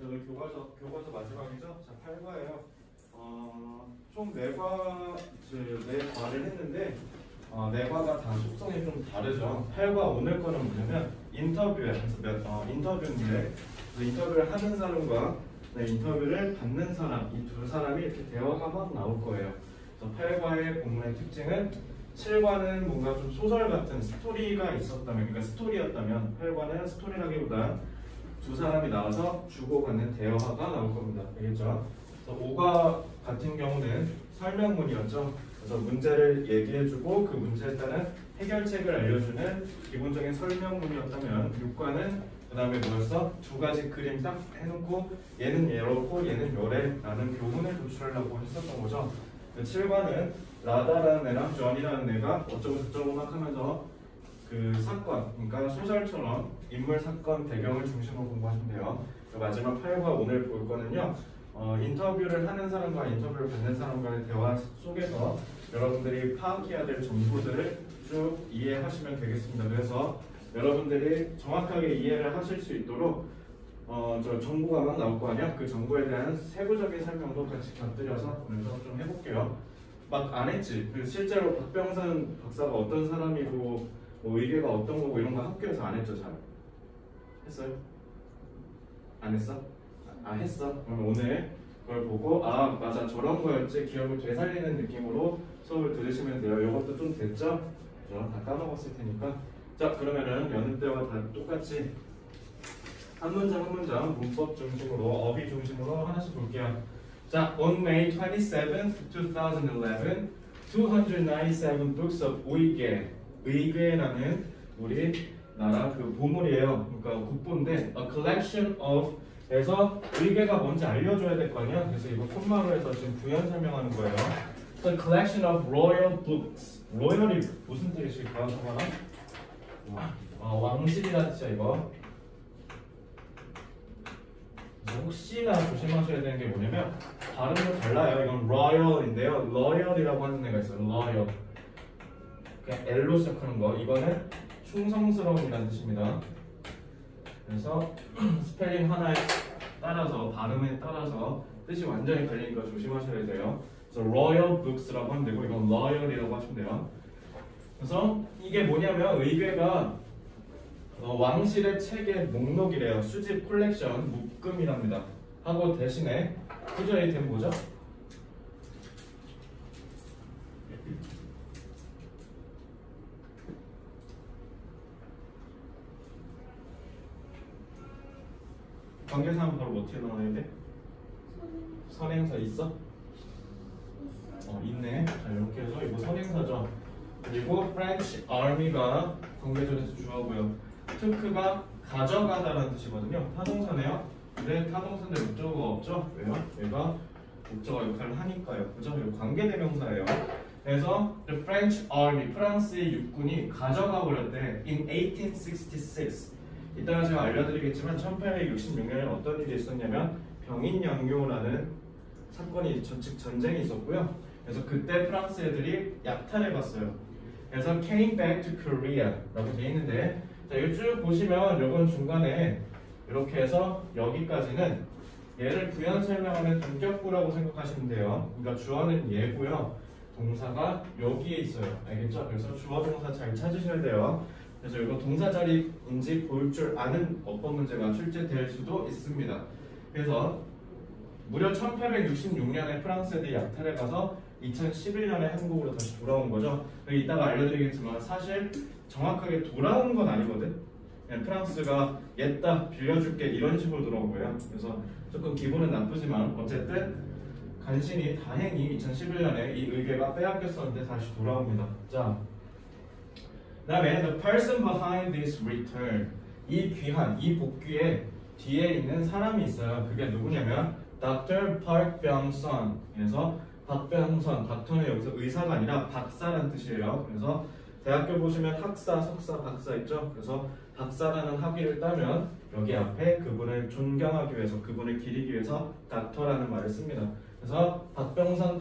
오늘 교과서 마지막이죠? 자, 8과예요. 총 4과를 했는데 4과가 다 속성이 좀 다르죠. 8과 오늘 거는 뭐냐면 인터뷰인데 인터뷰를 하는 사람과 인터뷰를 받는 사람, 이 두 사람이 이렇게 대화가 막 나올 거예요. 그래서 8과의 본문의 특징은 7과는 뭔가 좀 소설 같은 스토리가 있었다면, 그러니까 스토리였다면 8과는 스토리라기보다 두 사람이 나와서 주고받는 대화가 나올 겁니다. 알겠죠? 그래서 5과 같은 경우는 설명문이었죠. 그래서 문제를 얘기해주고 그 문제에 따른 해결책을 알려주는 기본적인 설명문이었다면 6과는 그 다음에 뭐였어? 두 가지 그림 딱 해놓고 얘는 얘로고 얘는 요래라는 교훈을 도출하려고 했었던 거죠. 7과는 라다라는 애랑 존이라는 애가 어쩌고 저쩌고 막 하면서 그 사건, 그러니까 소설처럼 인물 사건 배경을 중심으로 공부하시면 돼요. 마지막 8과 오늘 볼 거는요. 인터뷰를 하는 사람과 인터뷰를 받는 사람과의 대화 속에서 여러분들이 파악해야 될 정보들을 쭉 이해하시면 되겠습니다. 그래서 여러분들이 정확하게 이해를 하실 수 있도록 저 정보가 막 나올 거 아니야? 그 정보에 대한 세부적인 설명도 같이 곁들여서 오늘 수업 좀 해볼게요. 막 안 했지? 실제로 박병선 박사가 어떤 사람이고 뭐 의계가 어떤 거고 이런 거 학교에서 안 했죠? 잘? 했어요? 안 했어? 했어? 그럼 오늘 그걸 보고 아 맞아 저런 거였지 기억을 되살리는 느낌으로 수업을 들으시면 돼요. 이것도 좀 됐죠? 다 까먹었을 테니까. 자 그러면은 여느 때와 다 똑같이 한 문장 한 문장 문법 중심으로 어휘 중심으로 하나씩 볼게요. 자, on May 27th, 2011, 297 books of 의궤라는 우리나라 그 보물이에요. 그러니까 국보인데 a collection of 에서 의궤가 뭔지 알려줘야 될 거 아니야? 그래서 이거 콤마로 해서 지금 부연 설명하는 거예요. A collection of royal books. royal이 무슨 뜻일까요? 잠깐만. 왕실이라는 뜻이야 이거. 혹시나 조심하셔야 되는 게 뭐냐면 발음도 달라요. 이건 royal인데요. loyal이라고 하는 애가 있어요. loyal. 그냥 L로 시작하는 거. 이거는 충성스러움이라는 뜻입니다. 그래서 스펠링 하나에 따라서 발음에 따라서 뜻이 완전히 갈리니까 조심하셔야 돼요. 그래서 royal books라고 하면 되고 이건 loyal이라고 하시면 돼요. 그래서 이게 뭐냐면 의궤가 왕실의 책의 목록이래요. 수집 콜렉션 묶음이랍니다. 하고 대신에 후절이 된 뭐죠? 관계사는 바로 어떻게 나와야 돼? 선행사 있어? 있네. 자 이렇게 해서 이거 선행사죠. 그리고 French Army가 관계절에서 주어고요. took가 가져가다라는 뜻이거든요. 타동사네요. 근데 타동사인데 목적어가 없죠? 왜요? 얘가 목적어 역할을 하니까요. 그죠? 이거 관계대명사예요. 그래서 the French Army, 프랑스의 육군이 가져가 버렸대. in 1866. 이따가 제가 알려드리겠지만 1866년에 어떤 일이 있었냐면 병인양요라는 사건이 즉 전쟁이 있었고요. 그래서 그때 프랑스 애들이 약탈해 갔어요. 그래서 came back to Korea라고 돼 있는데 자, 이거 쭉 보시면 이건 중간에 이렇게 해서 여기까지는 얘를 부연 설명하는 동격구라고 생각하시면 돼요. 그러니까 주어는 얘고요. 동사가 여기에 있어요. 알겠죠? 그래서 주어 동사 잘 찾으셔야 돼요. 그래서 이거 동사 자리인지 볼 줄 아는 어법 문제가 출제될 수도 있습니다. 그래서 무려 1866년에 프랑스 애들이 약탈해 가서 2011년에 한국으로 다시 돌아온 거죠. 이따가 알려드리겠지만 사실 정확하게 돌아온 건 아니거든. 그냥 프랑스가 옛다 빌려줄게 이런 식으로 돌아온 거예요. 그래서 조금 기분은 나쁘지만 어쨌든 간신히 다행히 2011년에 이 의궤가 빼앗겼었는데 다시 돌아옵니다. 자, 그다음에 the person behind this return 이 귀한 이 복귀에 뒤에 있는 사람이 있어요. 그게 누구냐면 Dr. Park Byung-sun. 그래서 박병선, 닥터는 여기서 의사가 아니라 박사라는 뜻이에요. 그래서 대학교 보시면 학사, 석사, 박사 있죠. 그래서 박사라는 학위를 따면 여기 앞에 그분을 존경하기 위해서, 그분을 기리기 위해서 닥터라는 말을 씁니다. 그래서 박병선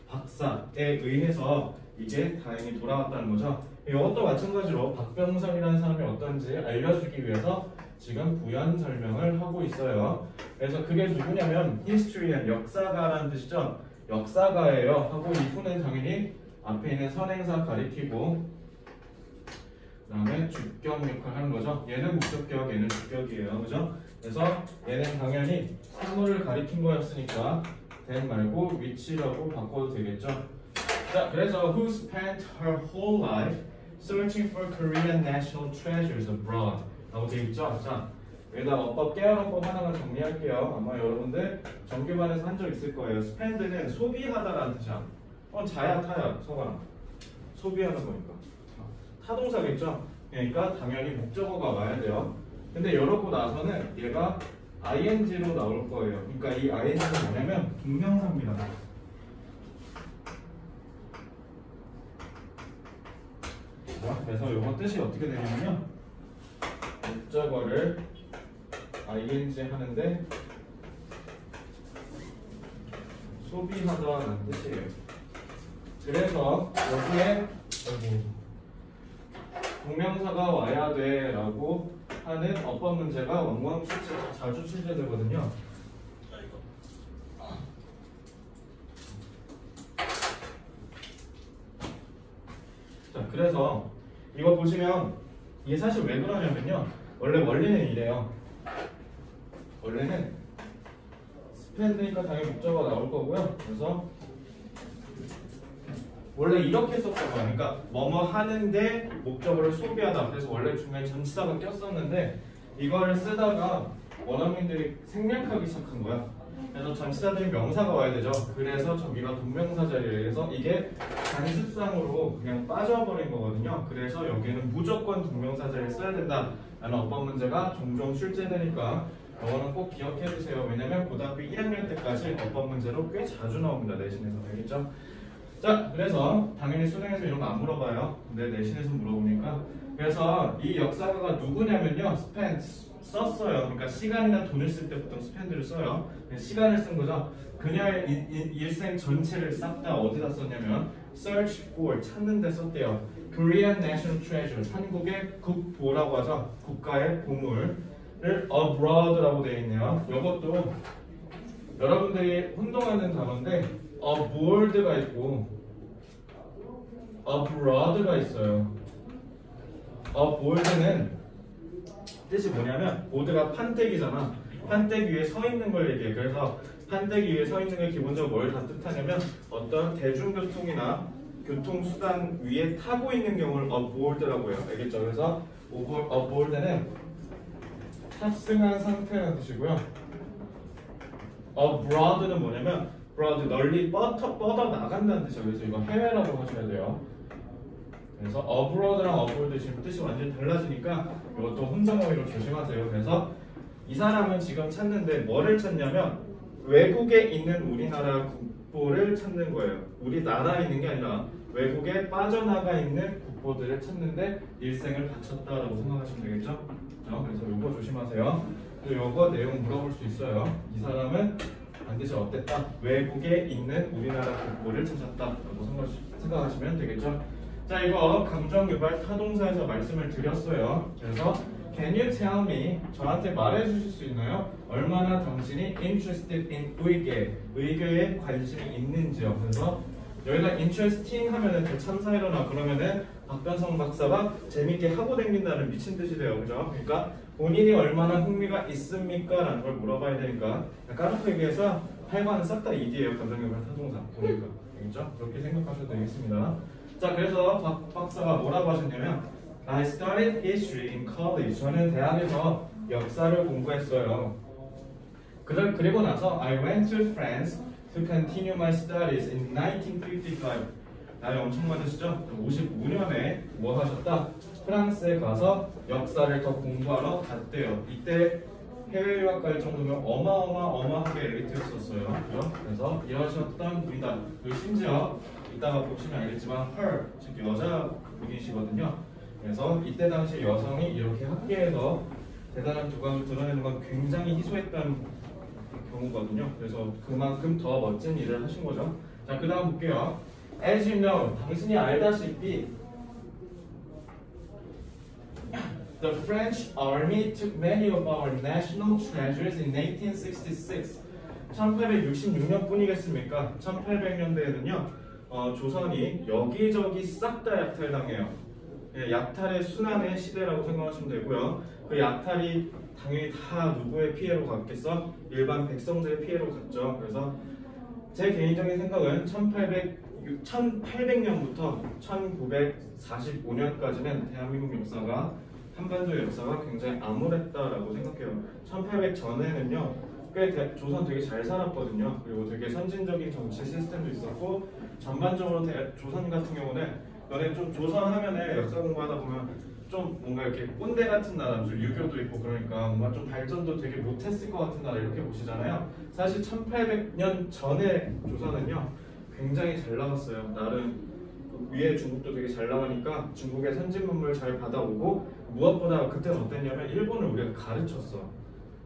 박사에 의해서 이게 다행히 돌아왔다는 거죠. 이것도 마찬가지로 박병선이라는 사람이 어떤지 알려주기 위해서 지금 부연 설명을 하고 있어요. 그래서 그게 누구냐면 historian, 역사가라는 뜻이죠. 역사가예요. 하고 이 who는 당연히 앞에 있는 선행사 가리키고 그 다음에 주격 역할 하는 거죠. 얘는 목적격, 얘는 주격이에요. 그죠? 그래서 얘는 당연히 사물을 가리킨 거였으니까 then 말고 which라고 바꿔도 되겠죠. 자, 그래서 who spent her whole life searching for Korean national treasures abroad 라고 되어 있죠. 자, 여기다 어법 깨알어법 하나만 정리할게요. 아마 여러분들 정규반에서 한 적 있을 거예요. spend는 소비하다라는 뜻이야. 자야 타야 서가 소비하는 거니까 타동사겠죠. 그러니까 당연히 목적어가 와야 돼요. 근데 열어보고 나서는 얘가 ing로 나올 거예요. 그러니까 이 ing는 뭐냐면 동명사입니다. 그래서 이거 뜻이 어떻게 되냐면요, 목적어를 ing 하는데 소비하다라는 뜻이에요. 그래서 여기에 동명사가 와야 돼 라고 하는 어법 문제가 왕왕 자주 출제되거든요. 자, 그래서 이거 보시면 이게 사실 왜 그러냐면요, 원래 원리는 이래요. 원래는 스펜드니까 당연히 목적어가 나올 거고요. 그래서 원래 이렇게 썼던 거야. 그러니까 뭐뭐 하는데 목적어를 소비하다. 그래서 원래 중간에 전치사가 꼈었는데 이거를 쓰다가 원어민들이 생략하기 시작한 거야. 그래서 전치사들이 명사가 와야 되죠. 그래서 저기가 동명사 자리에 해서 이게 단습상으로 그냥 빠져버린 거거든요. 그래서 여기에는 무조건 동명사 자리에 써야 된다라는 어법 문제가 종종 출제되니까 이거는 꼭 기억해 주세요. 왜냐면 고등학교 1학년 때까지 어법 문제로 꽤 자주 나옵니다. 내신에서. 알겠죠? 자, 그래서 당연히 수능에서 이런 거 안 물어봐요. 근데 내신에서 물어보니까. 그래서 이 역사가가 누구냐면요, spend 썼어요. 그러니까 시간이나 돈을 쓸 때 보통 spend를 써요. 시간을 쓴 거죠. 그녀의 일생 전체를 싹 다 어디다 썼냐면 search for, 찾는 데 썼대요. Korean national treasures, 한국의 국보라고 하죠. 국가의 보물을 abroad라고 되어 있네요. 이것도 여러분들이 혼동하는 단어인데 aboard가 있고 abroad가 있어요. aboard는 뜻이 뭐냐면, 보드가 판때기잖아. 판때기 위에 서 있는 걸 얘기해. 그래서 판때기 위에 서 있는 게 기본적으로 뭘 다 뜻하냐면 어떤 대중교통이나 교통수단 위에 타고 있는 경우를 aboard라고 해요. 알겠죠? 그래서 aboard는 탑승한 상태라는 뜻이고요. abroad는 뭐냐면 abroad, 널리 뻗어 나간다는 뜻이에요. 그래서 이거 해외라고 하셔야 돼요. 그래서 abroad랑 aboard 지금 뜻이 완전히 달라지니까 이것도 혼동어휘로 조심하세요. 그래서 이 사람은 지금 찾는데 뭐를 찾냐면 외국에 있는 우리나라 국보를 찾는 거예요. 우리나라에 있는 게 아니라 외국에 빠져나가 있는 국보들을 찾는데 일생을 바쳤다라고 생각하시면 되겠죠? 그래서 이거 조심하세요. 또 이거 내용 물어볼 수 있어요. 이 사람은 반드시 어땠다? 외국에 있는 우리나라 국보를 찾았다라고 생각하시면 되겠죠? 자, 이거 감정 유발 타동사에서 말씀을 드렸어요. 그래서 can you tell me, 저한테 말해주실 수 있나요? 얼마나 당신이 interested in 의교에 관심이 있는지요. 그래서 여기다 interesting 하면은 대참사이러나 그러면은 박변성 박사가 재밌게 하고 다닌다는 미친 뜻이 돼요. 그죠? 그러니까 본인이 얼마나 흥미가 있습니까? 라는 걸 물어봐야 되니까 까놓고 얘기해서 8관은 싹 다 ED예요. 감정 유발 타동사 보니까. 알겠죠? 그렇게 생각하셔도 되겠습니다. 자, 그래서 박 박사가 뭐라고 하셨냐면 I studied history in college. 저는 대학에서 역사를 공부했어요. 그리고 나서 I went to France to continue my studies in 1955. 나이 엄청 많으시죠? 55년에 뭐 하셨다? 프랑스에 가서 역사를 더 공부하러 갔대요. 이때 해외 유학 갈 정도면 어마어마하게 엘리트였었어요. 그죠? 그래서 이러셨던 분이다. 그리고 심지어 이따가 보시면 알겠지만 her, 즉 여자 분이시거든요. 그래서 이때 당시 여성이 이렇게 학계에서 대단한 두각을 드러내는 건 굉장히 희소했던 경우거든요. 그래서 그만큼 더 멋진 일을 하신 거죠. 자, 그 다음 볼게요. As you know, 당신이 알다시피 The French army took many of our national treasures in 1866. 1866년 뿐이겠습니까? 1800년대에는요, 조선이 여기저기 싹 다 약탈당해요. 예, 약탈의 순환의 시대라고 생각하시면 되고요. 그 약탈이 당연히 다 누구의 피해로 갔겠어? 일반 백성들의 피해로 갔죠. 그래서 제 개인적인 생각은 1800년부터 1945년까지는 대한민국 역사가 한반도 역사가 굉장히 암울했다라고 생각해요. 1800 전에는요, 조선 되게 잘 살았거든요. 그리고 되게 선진적인 정치 시스템도 있었고, 전반적으로 조선 같은 경우는 너네 좀 조선 하면은 역사 공부하다 보면 좀 뭔가 이렇게 꼰대 같은 나라, 무슨 유교도 있고 그러니까 뭔가 좀 발전도 되게 못했을 것 같은 나라 이렇게 보시잖아요. 사실 1800년 전에 조선은요 굉장히 잘 나갔어요. 나름 위에 중국도 되게 잘 나가니까 중국의 선진문물 잘 받아오고, 무엇보다 그때는 어땠냐면 일본을 우리가 가르쳤어.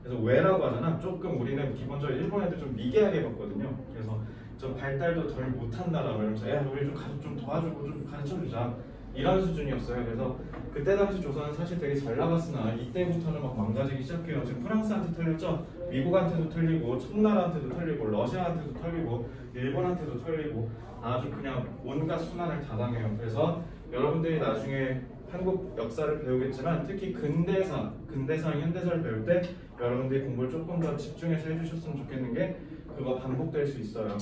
그래서 왜라고 하잖아. 조금 우리는 기본적으로 일본 애들 좀 미개하게 봤거든요. 그래서 좀 발달도 덜 못한 나라 이러면서 야 우리 좀 도와주고 좀 가르쳐주자 이런 수준이었어요. 그래서 그때 당시 조선은 사실 되게 잘 나갔으나 이때부터는 막 망가지기 시작해요. 지금 프랑스한테 털렸죠. 미국한테도 털리고 청나라한테도 털리고 러시아한테도 털리고 일본한테도 털리고 아주 그냥 온갖 순환을 다 당해요. 그래서 여러분들이 나중에 한국 역사를 배우겠지만 특히 근대사, 현대사를 배울 때 여러분들이 공부를 조금 더 집중해서 해주셨으면 좋겠는 게 그거 반복될 수 있어요.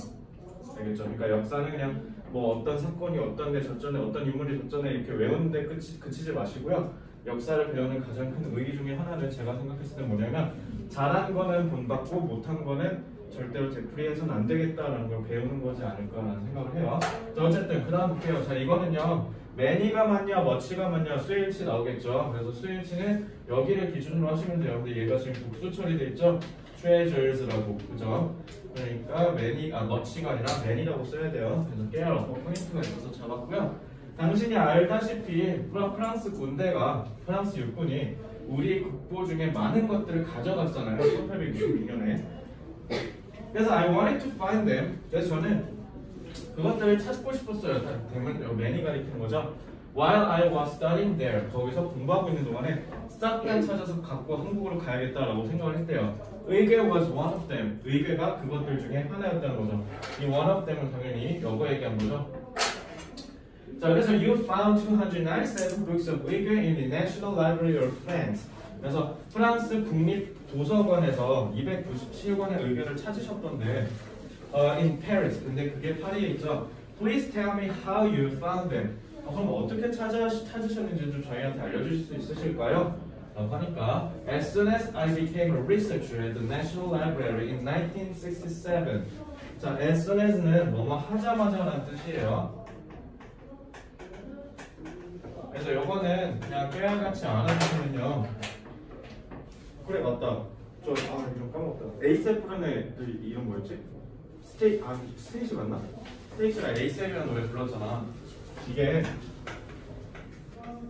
알겠죠? 그러니까 역사는 그냥 뭐 어떤 사건이 어떤 데 졌전에 어떤 인물이 졌전에 이렇게 외우는데 그치지 마시고요. 역사를 배우는 가장 큰 의의 중에 하나는 제가 생각했을 때 뭐냐면 잘한 거는 본받고 못한 거는 절대로 되풀이해서는 안 되겠다라는 걸 배우는 거지 않을까라는 생각을 해요. 자, 어쨌든 그 다음 볼게요. 자, 이거는요 매니가 맞냐 머치가 맞냐 수일치 나오겠죠. 그래서 수일치는 여기를 기준으로 하시면 돼요. 근데 얘가 지금 복수 처리돼 있죠. treasures라고, 그죠? 그러니까 머치가 아니라 man이라고 써야 돼요. 그래서 깨알 포인트가 있어서 잡았고요. 당신이 알다시피 프랑스 군대가, 프랑스 육군이 우리 국보 중에 많은 것들을 가져갔잖아요. 1866년에. 그래서 I wanted to find them. 그래서 저는 그것들을 찾고 싶었어요. man이 가리키는 거죠. While I was studying there, 거기서 공부하고 있는 동안에 싹 다 찾아서 갖고 한국으로 가야겠다라고 생각을 했대요. 의궤 was one of them. 의궤가 그것들 중에 하나였다는 거죠. 이 one of them은 당연히 여거 얘기한 거죠. 자, 그래서 you found 297 books of 의궤 in the National Library of France. 그래서 프랑스 국립도서관에서 297권의 의궤를 찾으셨던데 in Paris. 근데 그게 파리에 있죠. Please tell me how you found them. 그럼 어떻게 찾으셨는지 좀 저희한테 알려주실 수 있으실까요? 하니까 As soon as I became a researcher at the National Library in 1967. 자, as soon as는 뭐뭐 하자마자라는 뜻이에요. 그래서 요거는 그냥 깨알같이 알아두시면요. 그래 맞다. 좀 까먹었다. 에이셉프라는 이름 뭐였지? 스테이시 맞나? 스테이시가 에이셉이라는 노래 불렀잖아. 이게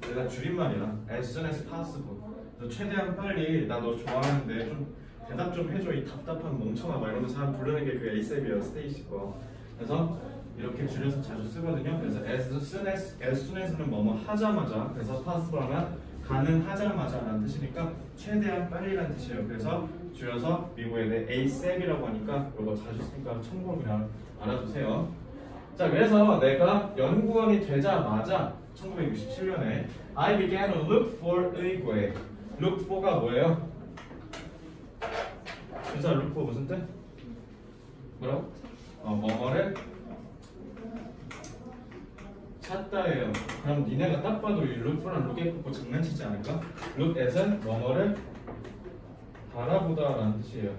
내가 줄임말이야. As soon as possible. 너 최대한 빨리 나 너 좋아하는데 좀 대답 좀 해줘 이 답답한 멍청아 막 이러면서 사람 부르는 게 그 에이셉이에요. 스테이시 거. 그래서 이렇게 줄여서 자주 쓰거든요. 그래서 as soon as는 뭐뭐 하자마자, 그래서 possible 하면 가능하자마자라는 뜻이니까 최대한 빨리라는 뜻이에요. 그래서 줄여서 미국에 ASAP이라고 하니까 이거 자주 쓰니까 참고로 알아두세요. 자, 그래서 내가 연구원이 되자마자 1967년에 I began to look for 의궤. Look for가 뭐예요? 진짜 look for 무슨 뜻? 뭐라고? 뭐뭐를 찾다예요. 그럼 니네가 딱 봐도 이 look for랑 look at 보고 장난치지 않을까? look at은 뭐뭐를 바라보다라는 뜻이에요.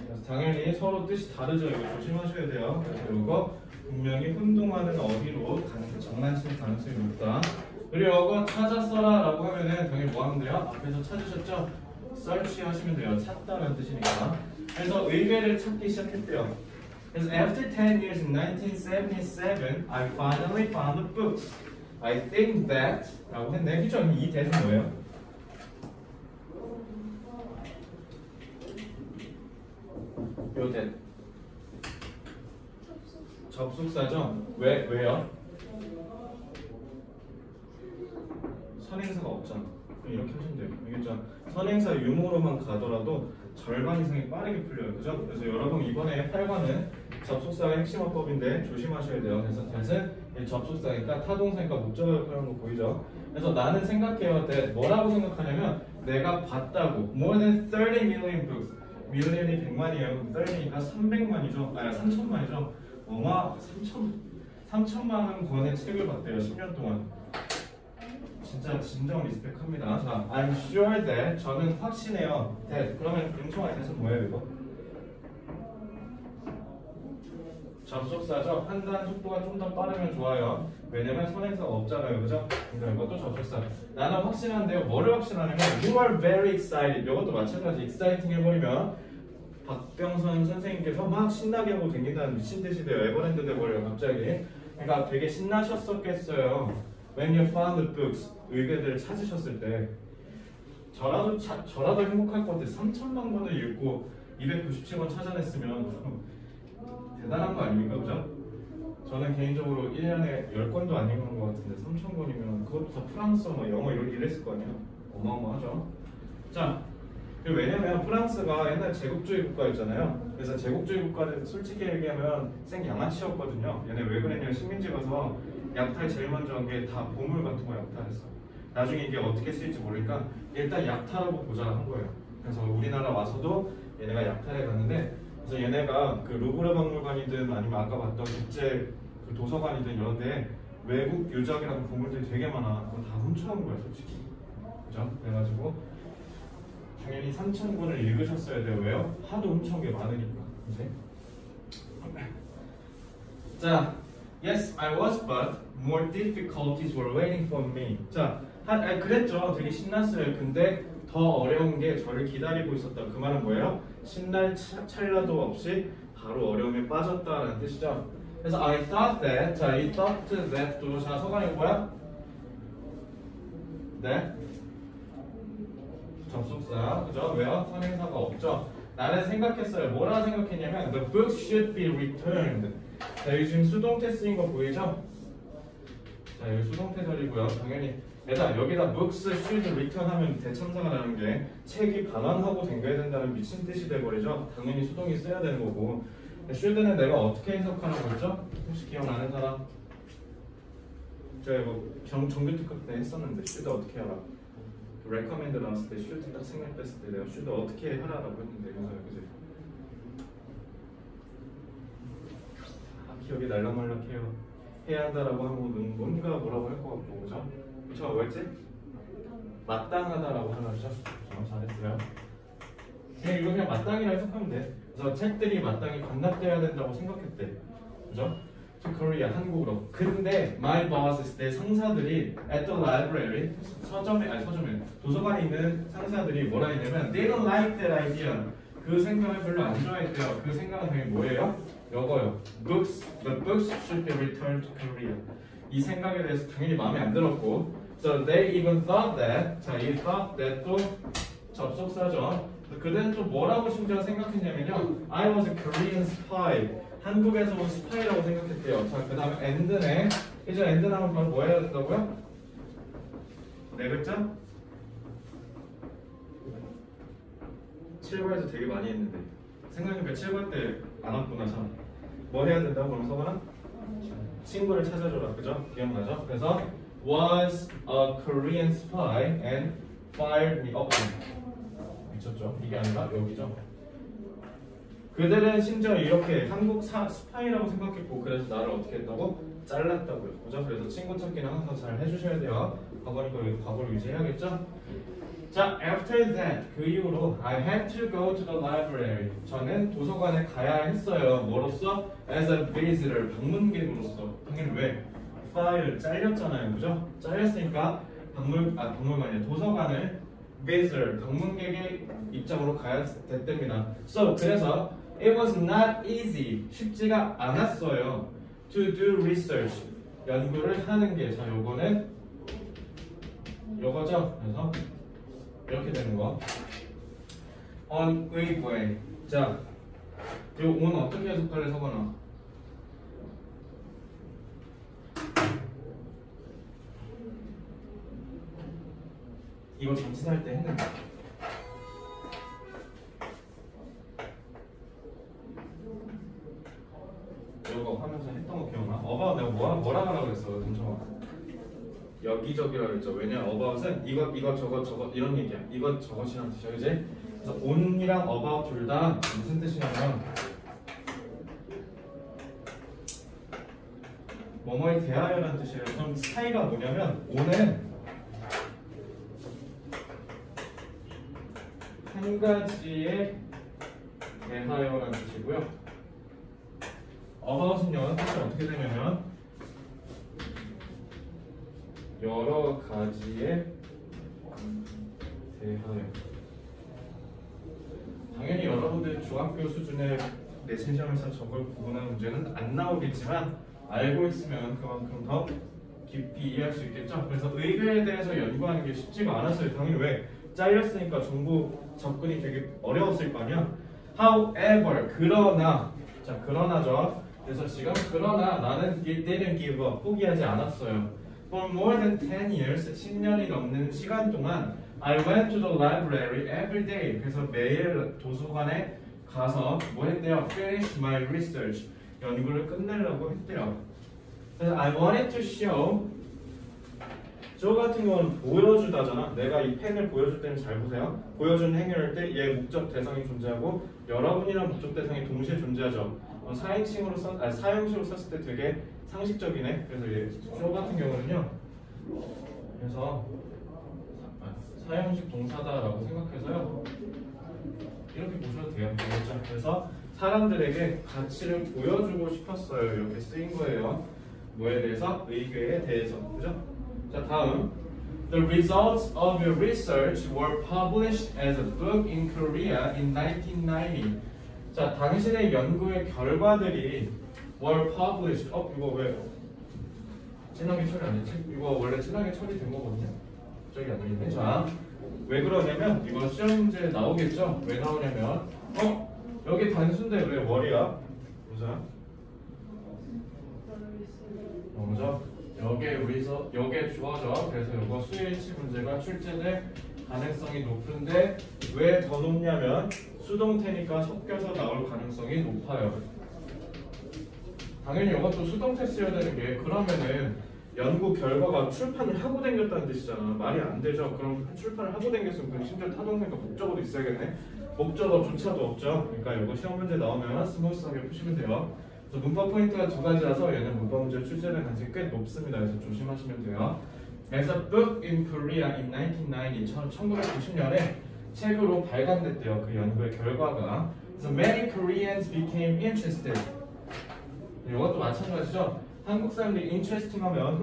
그래서 당연히 서로 뜻이 다르죠. 이거 조심하셔야 돼요. 그래서 이거 분명히 혼동하는 어휘로 장난치는 가능성이 높다. 그리고 이거 찾았어라 라고 하면은 당연히 뭐 하면 돼요? 앞에서 찾으셨죠? search 하시면 돼요. 찾다라는 뜻이니까. 그래서 의궤를 찾기 시작했대요. 그래서 after 10 years in 1977, I finally found the books. I think that 라고 했네. 그죠? 이 that은 뭐예요? 요 that. 접속사죠? 왜요? 선행사가 없잖아. 선행사 유무로만 가더라도 절반 이상이 빠르게 풀려요. 그죠? 그래서 여러분 이번에 8과는 접속사의 핵심어법인데 조심하셔야 돼요. 그래서 that은 접속사니까 타동사니까 목적어 역할하는 거 보이죠? 그래서 나는 생각해요. that 뭐라고 생각하냐면 내가 봤다고. More than 30 million books. million이 100만이에요. 30니까 300만이죠. 아니 3천만이죠. 어마 3천만 권의 책을 봤대요. 10년 동안. 진짜 진정 리스펙합니다. 자, I'm sure that 저는 확신해요. that 그러면 음성화 that은 뭐예요 이거? 접속사죠. 판단 속도가 좀 더 빠르면 좋아요. 왜냐면 선행사가 없잖아요, 그죠? 그러니까 이것도 접속사. 나는 확신한데요. 뭐를 확신하냐면 you are very excited. 이것도 마찬가지. exciting 해버리면 박병선 선생님께서 막 신나게 하고 다닌다는 미친 듯이 돼요. 에버랜드 돼버려요, 갑자기. 그러니까 되게 신나셨었겠어요. When you found the books, 의뢰들을 찾으셨을 때 저라도 행복할 것 같아. 3천만 권을 읽고 297권 찾아냈으면 대단한 거 아닙니까? 그죠? 저는 개인적으로 1년에 10권도 안 읽는 것 같은데 3,000권이면 그것도 다 프랑스어, 뭐 영어 이랬을 거 아니에요? 어마어마하죠? 자, 왜냐면 프랑스가 옛날 제국주의 국가였잖아요. 그래서 제국주의 국가는 솔직히 얘기하면 생 양아치였거든요. 얘네 왜 그랬냐면 식민지 가서 약탈 제일 먼저 한 게 다 보물 같은 거 약탈했어. 나중에 이게 어떻게 쓰일지 모르니까 일단 약탈하고 보자고 한 거예요. 그래서 우리나라 와서도 얘네가 약탈해 갔는데, 그래서 얘네가 그 루브르 박물관이든 아니면 아까 봤던 국제 그 도서관이든 이런데 외국 유적이랑 보물들이 되게 많아. 그거 다 훔쳐온 거야, 솔직히. 그죠? 그래가지고 당연히 3,000권을 읽으셨어야 돼요. 왜요? 하도 훔쳐온 게 많으니까. 이제. 자, yes, I was, but more difficulties were waiting for me. 자, 그랬죠. 되게 신났어요. 근데 더 어려운 게 저를 기다리고 있었다. 그 말은 뭐예요? 신날 찰나도 없이 바로 어려움에 빠졌다라는 뜻이죠. 그래서 I thought that, 자, 이 thought that도 자, 서간이 뭐야? 네? 접속사, 그죠? 왜요? 선행사가 없죠. 나는 생각했어요. 뭐라 생각했냐면 the books should be returned. 자, 여기 지금 수동태 쓰인 거 보이죠? 자, 여기 수동태 자리고요. 당연히 여기다 books should return 하면 대참사가 나는 게 책이 반환하고 댕겨야 된다는 미친 뜻이 돼버리죠. 당연히 수동이 써야 되는 거고. should는 내가 어떻게 해석하는 거죠? 혹시 기억나는 사람? 제가 이거 정규특급 때 했었는데 should 어떻게 하라? recommend 나왔을 때 should 딱 생각했을 때 내가 should 어떻게 하라라고 했는데 그지? 기억이 날락말락해요. 해야 한다라고 하면 뭔가 뭐라고 할 것 같고, 그죠? 그쵸? 뭐였지? 마땅하다라고 하나죠? 잘했어요. 이거 그냥 마땅이라 해석하면 돼. 그래서 책들이 마땅히 반납돼야 된다고 생각했대. 그죠? To Korea, 한국으로. 근데 my bosses, 내 상사들이 at the library, 도서관에 있는 상사들이 뭐라 했냐면 they don't like that idea. 그 생각을 별로 안 좋아했대요. 그 생각은 당연히 뭐예요? 이거요. The books should be returned to Korea. 이 생각에 대해서 당연히 마음에 안 들었고, so they even thought that. 자, 이 thought that도 접속사죠. 그들은 또 뭐라고 심지어 생각했냐면요. I was a Korean spy. 한국에서 온 스파이라고 생각했대요. 자, 그 다음에 and네. 이제 and 나오면 바로 뭐 해야 된다고요? 네 글자? 7과에서 되게 많이 했는데 생각해보니까 7과 때 안 왔구나. 참. 뭐 해야 된다고? 그럼 서가나? 친구를 찾아줘라. 그죠? 기억나죠? 그래서 was a Korean spy and fired me up. 미쳤죠? 이게 아니라 여기죠. 그들은 심지어 이렇게 한국 스파이라고 생각했고 그래서 나를 어떻게 했다고? 잘랐다고요. 그죠? 그래서 친구 찾기는 항상 잘 해주셔야 돼요. 과거니까 과거를 유지해야겠죠? 자, after that, 그 이후로 I had to go to the library. 저는 도서관에 가야 했어요. 뭐로써? As a visitor, 방문객으로서. 당연히 왜? 파일 잘렸잖아요. 그죠? 잘렸으니까 박물관이야. 도서관을 visitor, 방문객의 입장으로 가야 됐답니다. So, 그래서 it was not easy, 쉽지가 않았어요. To do research, 연구를 하는 게. 자, 요거는 요거죠. 그래서 이렇게 되는 거. un의구의. 자, 요 on 어떻게 해석할래, 서건아? 이거 전치사 할 때 했는데 내가 뭐라 하라고 그랬어, 동정아? 여기저기라 그랬죠. 왜냐, about은 이것 저것 이런 얘기야. 이것 저것이란 뜻이야, 그지? 그래서 on이랑 about 둘 다 무슨 뜻이냐면 뭐뭐에 대하여라는 뜻이에요. 그럼 차이가 뭐냐면 on은 한 가지에 대하여라는 뜻이고요. about은요, 뜻이 어떻게 되냐면 여러 가지에 대하여. 당연히 여러분들 중학교 수준의 내신 시험에서 저걸 구분하는 문제는 안 나오겠지만 알고 있으면 그만큼 더 깊이 이해할 수 있겠죠. 그래서 의궤에 대해서 연구하는 게 쉽지가 않았어요. 당연히 왜? 잘렸으니까 정보 접근이 되게 어려웠을 거 아니야. However, 그러나, 자 그러나죠. 그래서 지금 그러나 나는 didn't give up, 포기하지 않았어요. For more than 10 years, 10년이 넘는 시간 동안 I went to the library every day. 그래서 매일 도서관에 가서 뭐 했대요? Finish my research. 연구를 끝내려고 했대요. 그래서 I wanted to show. 저 같은 경우는 보여주다잖아. 내가 이 펜을 보여줄 때는 잘 보세요. 보여주는 행위를 할 때 얘 목적 대상이 존재하고 여러분이랑 목적 대상이 동시에 존재하죠. 사형식으로 썼을 때 되게 상식적이네. 그래서 얘저 같은 경우는요. 그래서 사형식 동사다라고 생각해서요. 이렇게 보셔도 돼요. 그렇죠? 그래서 사람들에게 가치를 보여주고 싶었어요. 이렇게 쓰인 거예요. 뭐에 대해서? 의궤에 대해서. 그죠? 자, 다음. The results of your research were published as a book in Korea in 1990. 자, 당신의 연구의 결과들이 were published. 이거 왜 진하게 처리 안 했지? 이거 원래 진하게 처리된 거거든요. 저기 안 있네. 자, 왜 그러냐면 이거 시험 문제 나오겠죠? 왜 나오냐면 여기 단수인데 왜 월이야? 보자. 뭐죠? 여기에 주어져. 그래서 이거 수일치 문제가 출제될 가능성이 높은데 왜 더 높냐면 수동태니까 섞여서 나올 가능성이 높아요. 당연히 이것도 수동태 쓰여야 되는 게 그러면은 연구 결과가 출판을 하고 댕겼다는 뜻이잖아. 말이 안 되죠. 그럼 출판을 하고 댕겼으면 그럼 심지어 타동사니까 목적어도 있어야겠네. 목적어조차도 없죠. 그러니까 이거 시험 문제 나오면 스무스하게 푸시면 돼요. 그래서 문법 포인트가 두 가지라서 얘는 문법 문제 출제될 가능성이 꽤 높습니다. 그래서 조심하시면 돼요. As a book in Korea in 1990, 1990년에 책으로 발간됐대요. 그 연구의 결과가. 그래서 many Koreans became interested. 이것도 마찬가지죠. 한국 사람들이 interesting 하면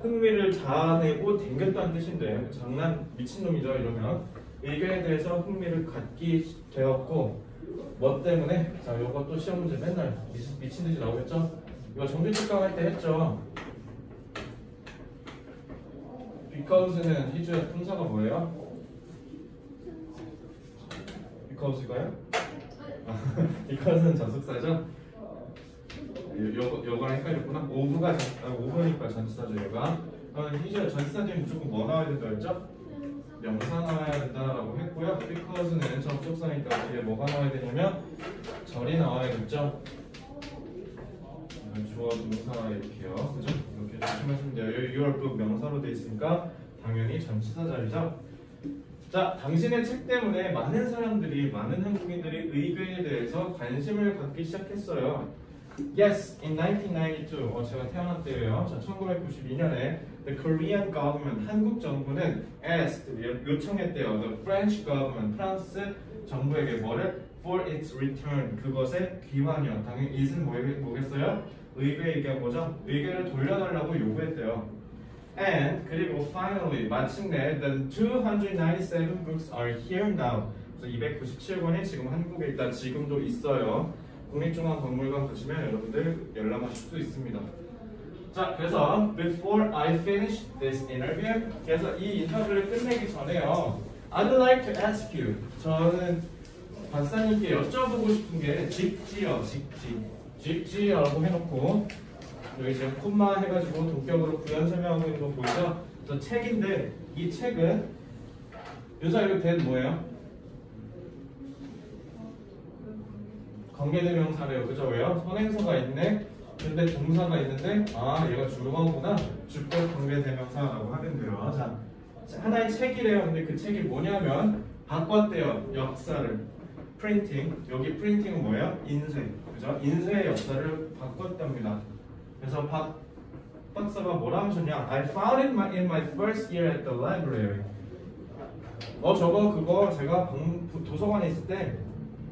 흥미를 자아내고 댕겼다는 뜻인데 장난 미친놈이죠. 이러면 의견에 대해서 흥미를 갖게 되었고 뭐 때문에? 자, 이것도 시험 문제 맨날 미친 듯이 나오겠죠? 이거 정규 특강할 때 했죠. Because는 희주의 품사가 뭐예요? Because가요? Because는 접속사죠? 요거랑 헷갈렸구나. 오브니까 전치사죠. 얘가. 희주야 전치사들이 무조건 뭐 나와야 된다 했죠? 명사 나와야 된다라고 했고요. Because는 접속사니까 뒤에 뭐가 나와야 되냐면 절이 나와야겠죠. 주어 동사 이렇게요. 그죠? 이렇게 조심하시면 돼요. Your book 명사로 돼 있으니까 당연히 전치사 자리죠. 자, 당신의 책 때문에 많은 한국인들이 의궤에 대해서 관심을 갖기 시작했어요. Yes, in 1992, 제가 태어난 때예요. 자, 1992년에 the Korean government, 한국 정부는 asked, 요청했대요. The French government, 프랑스 정부에게 뭐를? For its return, 그것의 귀환이요. 당연히 it은 뭐겠어요? 의궤 얘기한 거죠? 의궤를 돌려달라고 요구했대요. And 그리고 finally 마침내 the 297 books are here now. 그래서 297권이 지금 한국에 일단 지금도 있어요. 국립중앙박물관 가시면 여러분들 열람하실 수 있습니다. 자, 그래서 before I finish this interview, 그래서 이 인터뷰를 끝내기 전에요. I'd like to ask you. 저는 박사님께 여쭤보고 싶은 게 직지라고 해놓고 여기 지금 콤마 해가지고 도격으로 구현 설명하고 있는 거 보이죠? 저 책인데 이 책은 요사 이거 된 뭐예요? 관계대명사래요. 그죠? 왜요? 선행사가 있네. 근데 동사가 있는데 얘가 주어구나. 주격 관계대명사라고 하면 돼요. 자, 하나의 책이래요. 근데 그 책이 뭐냐면 바꿨대요. 역사를. 프린팅. 여기 프린팅은 뭐예요? 인쇄. 그죠? 인쇄의 역사를 바꿨답니다. 그래서 박사가 뭐라 하셨냐? I found it in my first year at the library. 그거 제가 도서관에 있을 때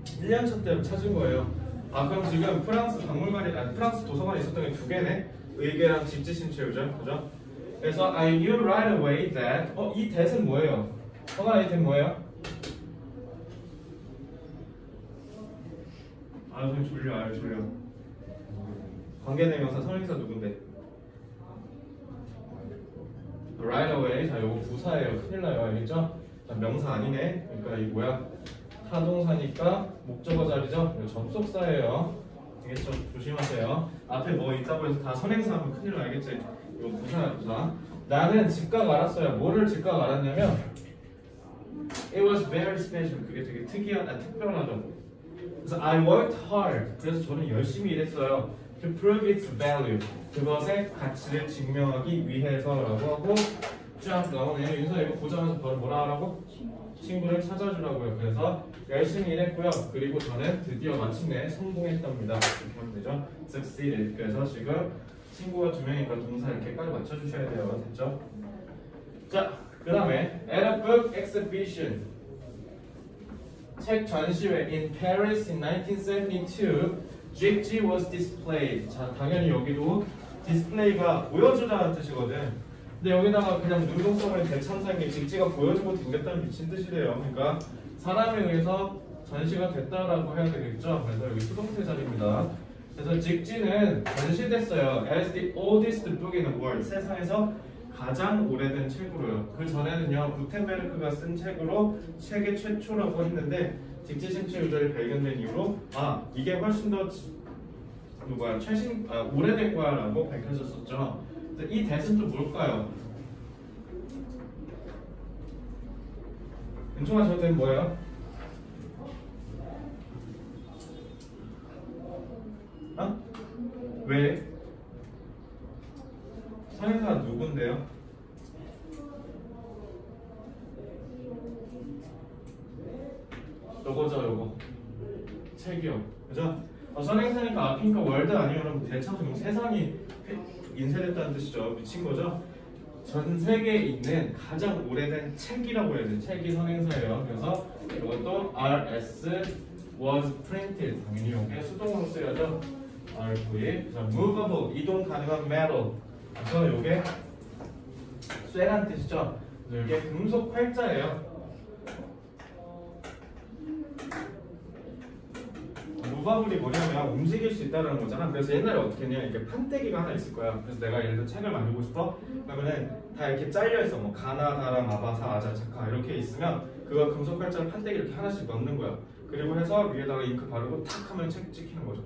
1년차 때 찾은 거예요. 그럼 지금 프랑스 프랑스 도서관에 있었던 게 두 개네. 의계랑 직지심체유죠. 그죠? 그래서 I knew right away that 이 that은 뭐예요? 허가 이 that 뭐예요? 선생님 졸려. 관계대명사 선행사 누군데? right away. 자, 요거 부사예요. 큰일 나요. 알겠죠? 자, 명사 아니네. 그러니까 이 뭐야? 타동사니까 목적어 자리죠? 이거 접속사예요. 알겠죠? 조심하세요. 앞에 뭐 있다고 해서 다 선행사 하면 큰일 나. 알겠지? 이거 부사. 나는 즉각 알았어요. 뭐를 즉각 알았냐면 It was very special. 그게 되게 특별하죠. 그래서 I worked hard. 그래서 저는 열심히 일했어요. To prove its value. 그것의 가치를 증명하기 위해서라고 하고 쫙 나오네요. 윤서 이거 보자마자 바로 뭐라 하라고? 친구를 찾아주라고요. 그래서 열심히 일했고요. 그리고 저는 드디어 마침내 성공했답니다. 이렇게 하면 되죠. Succeeded. 그래서 지금 친구가 두 명이니까 동사 이렇게 깔 맞춰주셔야 돼요. 됐죠? 자, 그 다음에 at a book exhibition. 책 전시회 in Paris in 1972, Ziggy was displayed. 자, 당연히 여기도 디스플레이가 보여주다는 뜻이거든. 근데 여기다가 그냥 능동성을 대참사인 게 직지가 보여주고 댕겼다는 미친 뜻이래요. 그러니까 사람에 의해서 전시가 됐다라고 해야 되겠죠. 그래서 여기 수동태 자리입니다. 그래서 직지는 전시됐어요. As the oldest book in the world. 세상에서 가장 오래된 책으로요. 그 전에는요 구텐베르크가 쓴 책으로 세계 최초라고 했는데 직지심체 유절이 발견된 이후로 이게 훨씬 더 오래된 거야라고 밝혀졌었죠. 이 that은 또 뭘까요? 은총아 저 that 뭐예요? 왜? 선행사 누군데요? 요거 책이요. 그죠? 선행사니까 앞이니까 월드 아니면 대참사 세상이 인쇄됐다는 뜻이죠. 미친 거죠? 전 세계에 있는 가장 오래된 책이라고 해야 돼. 책이 선행사예요. 그래서 이것도 RS was printed. 당연히 이게 수동으로 쓰여져. RV. 그래서 movable 이동 가능한 metal. 그래서 이게 쇠란 뜻이죠. 이게 금속 활자예요. 무바블이 뭐냐면 움직일 수 있다는 거잖아. 그래서 옛날에 어떻게 했냐, 이렇게 판때기가 하나 있을 거야. 그래서 내가 예를 들어 책을 만들고 싶어. 그러면은 다 이렇게 잘려 있어. 뭐 가나, 다라, 마바사, 아자, 차카 이렇게 있으면 그거 금속 활자 판때기 이렇게 하나씩 넣는 거야. 그리고 해서 위에다가 잉크 바르고 탁 하면 책 찍히는 거죠.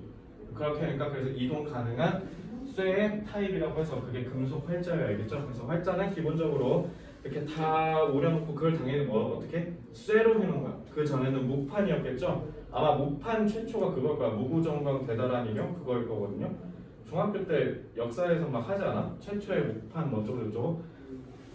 그렇게 하니까 그래서 이동 가능한 쇠의 타입이라고 해서 그게 금속 활자예요. 알겠죠? 그래서 활자는 기본적으로 이렇게 다 오려놓고 그걸 당연히 어떻게 쇠로 해놓은 거야. 그 전에는木판이었겠죠? 아마木판 최초가 그걸 거야. 무구정강 대단한 인형 그거일 거거든요. 중학교 때 역사에서 막 하지 않아? 최초의木판 뭐 어쩌고저쩌고.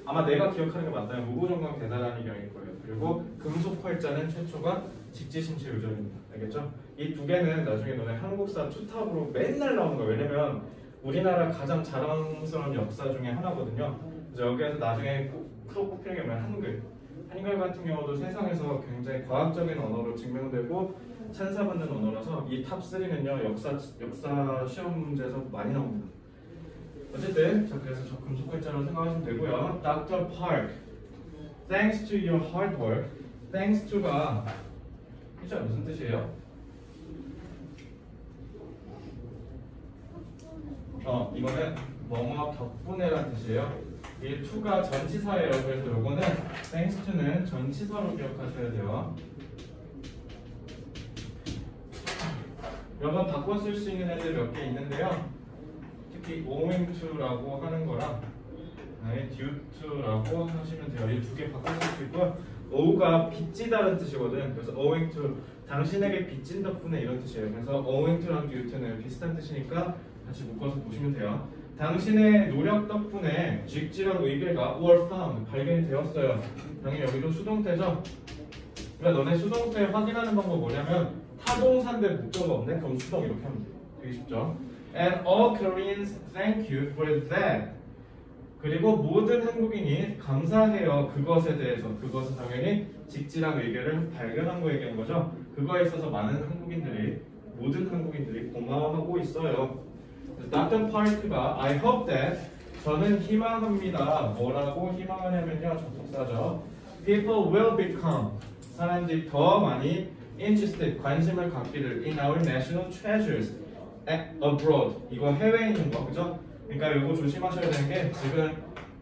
아마 내가 기억하는 게 맞다면 무구정강 대단한 인형일 거예요. 그리고 금속 활자는 최초가 직지심체 유전입니다. 알겠죠? 이 두 개는 나중에 너네 한국사 투탑으로 맨날 나오는 거예요. 왜냐면 우리나라 가장 자랑스러운 역사 중에 하나거든요. 그래서 여기에서 나중에 또 꼽히는 게 뭐냐, 한글 같은 경우도 세상에서 굉장히 과학적인 언어로 증명되고 찬사받는 언어라서 이 탑3는요 역사 시험 문제에서 많이 나옵니다. 어쨌든 자, 그래서 저 금속 활자로 생각하시면 되고요. Dr. Park, thanks to your hard work. thanks to가 진짜 무슨 뜻이에요? 이거는 뭐뭐 덕분에라는 뜻이에요. 이 to가 전치사예요. 그래서 요거는 thanks to는 전치사로 기억하셔야 돼요. 여러분 바꿔 쓸 수 있는 애들 몇 개 있는데요. 특히 owing to라고 하는 거랑 due to라고 하시면 돼요. 이 두 개 바꿔 쓸 수 있고요. ow가 빚지다는 뜻이거든. 그래서 owing to 당신에게 빚진 덕분에 이런 뜻이에요. 그래서 owing to랑 due to는 비슷한 뜻이니까 같이 묶어서 보시면 돼요. 당신의 노력 덕분에 직지랑 의계가 were found 발견이 되었어요. 당연히 여기도 수동태죠. 그러니까 너네 수동태 확인하는 방법 뭐냐면 타동사인데 목적어가 없네? 그럼 수동 이렇게 하면 돼. 되게 쉽죠? And all Koreans thank you for that. 그리고 모든 한국인이 감사해요. 그것에 대해서. 그것은 당연히 직지랑 의견을 발견한 거 얘기한 거죠. 그거에 있어서 많은 한국인들이 모든 한국인들이 고마워하고 있어요. Dr. Park가 I hope that 저는 희망합니다. 뭐라고 희망하냐면요. 접속사죠. People will become 사람들이 더 많이 interested 관심을 갖기를 in our national treasures abroad 이거 해외에 있는 거 그죠? 그러니까 이거 조심하셔야 되는 게 지금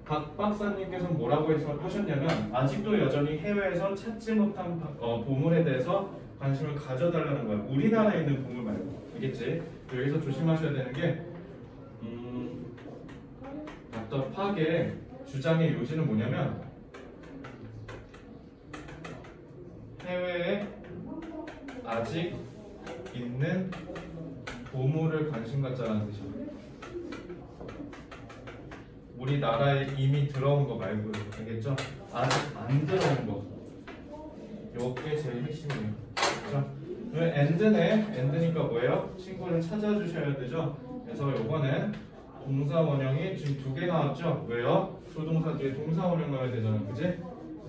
박 박사님께서 뭐라고 하셨냐면 아직도 여전히 해외에서 찾지 못한 보물에 대해서 관심을 가져달라는 거야. 우리나라에 있는 보물 말고 알겠지? 여기서 조심하셔야 되는 게 닥터 팍의 주장의 요지는 뭐냐면 해외에 아직 있는 보물을 관심 갖자는 뜻이야. 우리나라에 이미 들어온 거 말고 알겠죠? 아직 안 들어온 거 요게 제일 핵심이에요. 그렇죠? end니까 뭐예요? 친구를 찾아주셔야 되죠? 그래서 요거는 동사 원형이 지금 2개 나왔죠? 왜요? 조동사 뒤에 동사 원형 넣어야 되잖아 그지?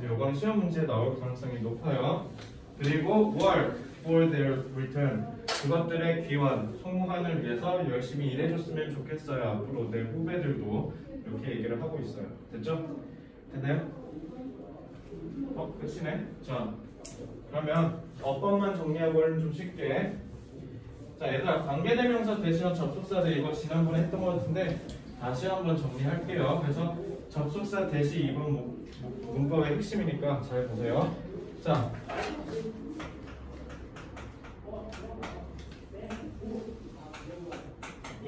요건 시험 문제에 나올 가능성이 높아요. 그리고 work for their return 그것들의 귀환, 송환을 위해서 열심히 일해줬으면 좋겠어요. 앞으로 내 후배들도 이렇게 얘기를 하고 있어요. 됐죠? 됐나요? 끝이네. 자, 그러면 어법만 정리하고는 좀 쉽게. 자, 얘들아 관계대명사 대신한 접속사들 이거 지난번에 했던 것 같은데 다시 한번 정리할게요. 그래서 접속사 대시 이분 문법의 핵심이니까 잘 보세요. 자,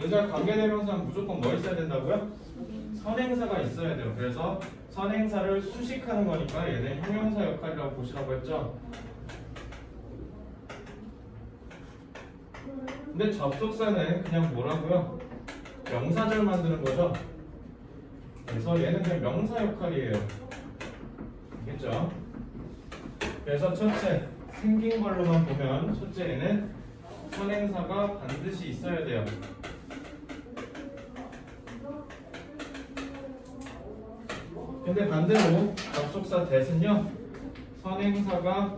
얘들아 관계대명사는 무조건 뭐 있어야 된다고요? 선행사가 있어야 돼요. 그래서 선행사를 수식하는 거니까 얘는 형용사 역할이라고 보시라고 했죠. 근데 접속사는 그냥 뭐라고요? 명사절 만드는 거죠. 그래서 얘는 그냥 명사 역할이에요. 알겠죠? 그래서 첫째, 생긴 걸로만 보면 첫째에는 선행사가 반드시 있어야 돼요. 근데 반대로 접속사 that은요 선행사가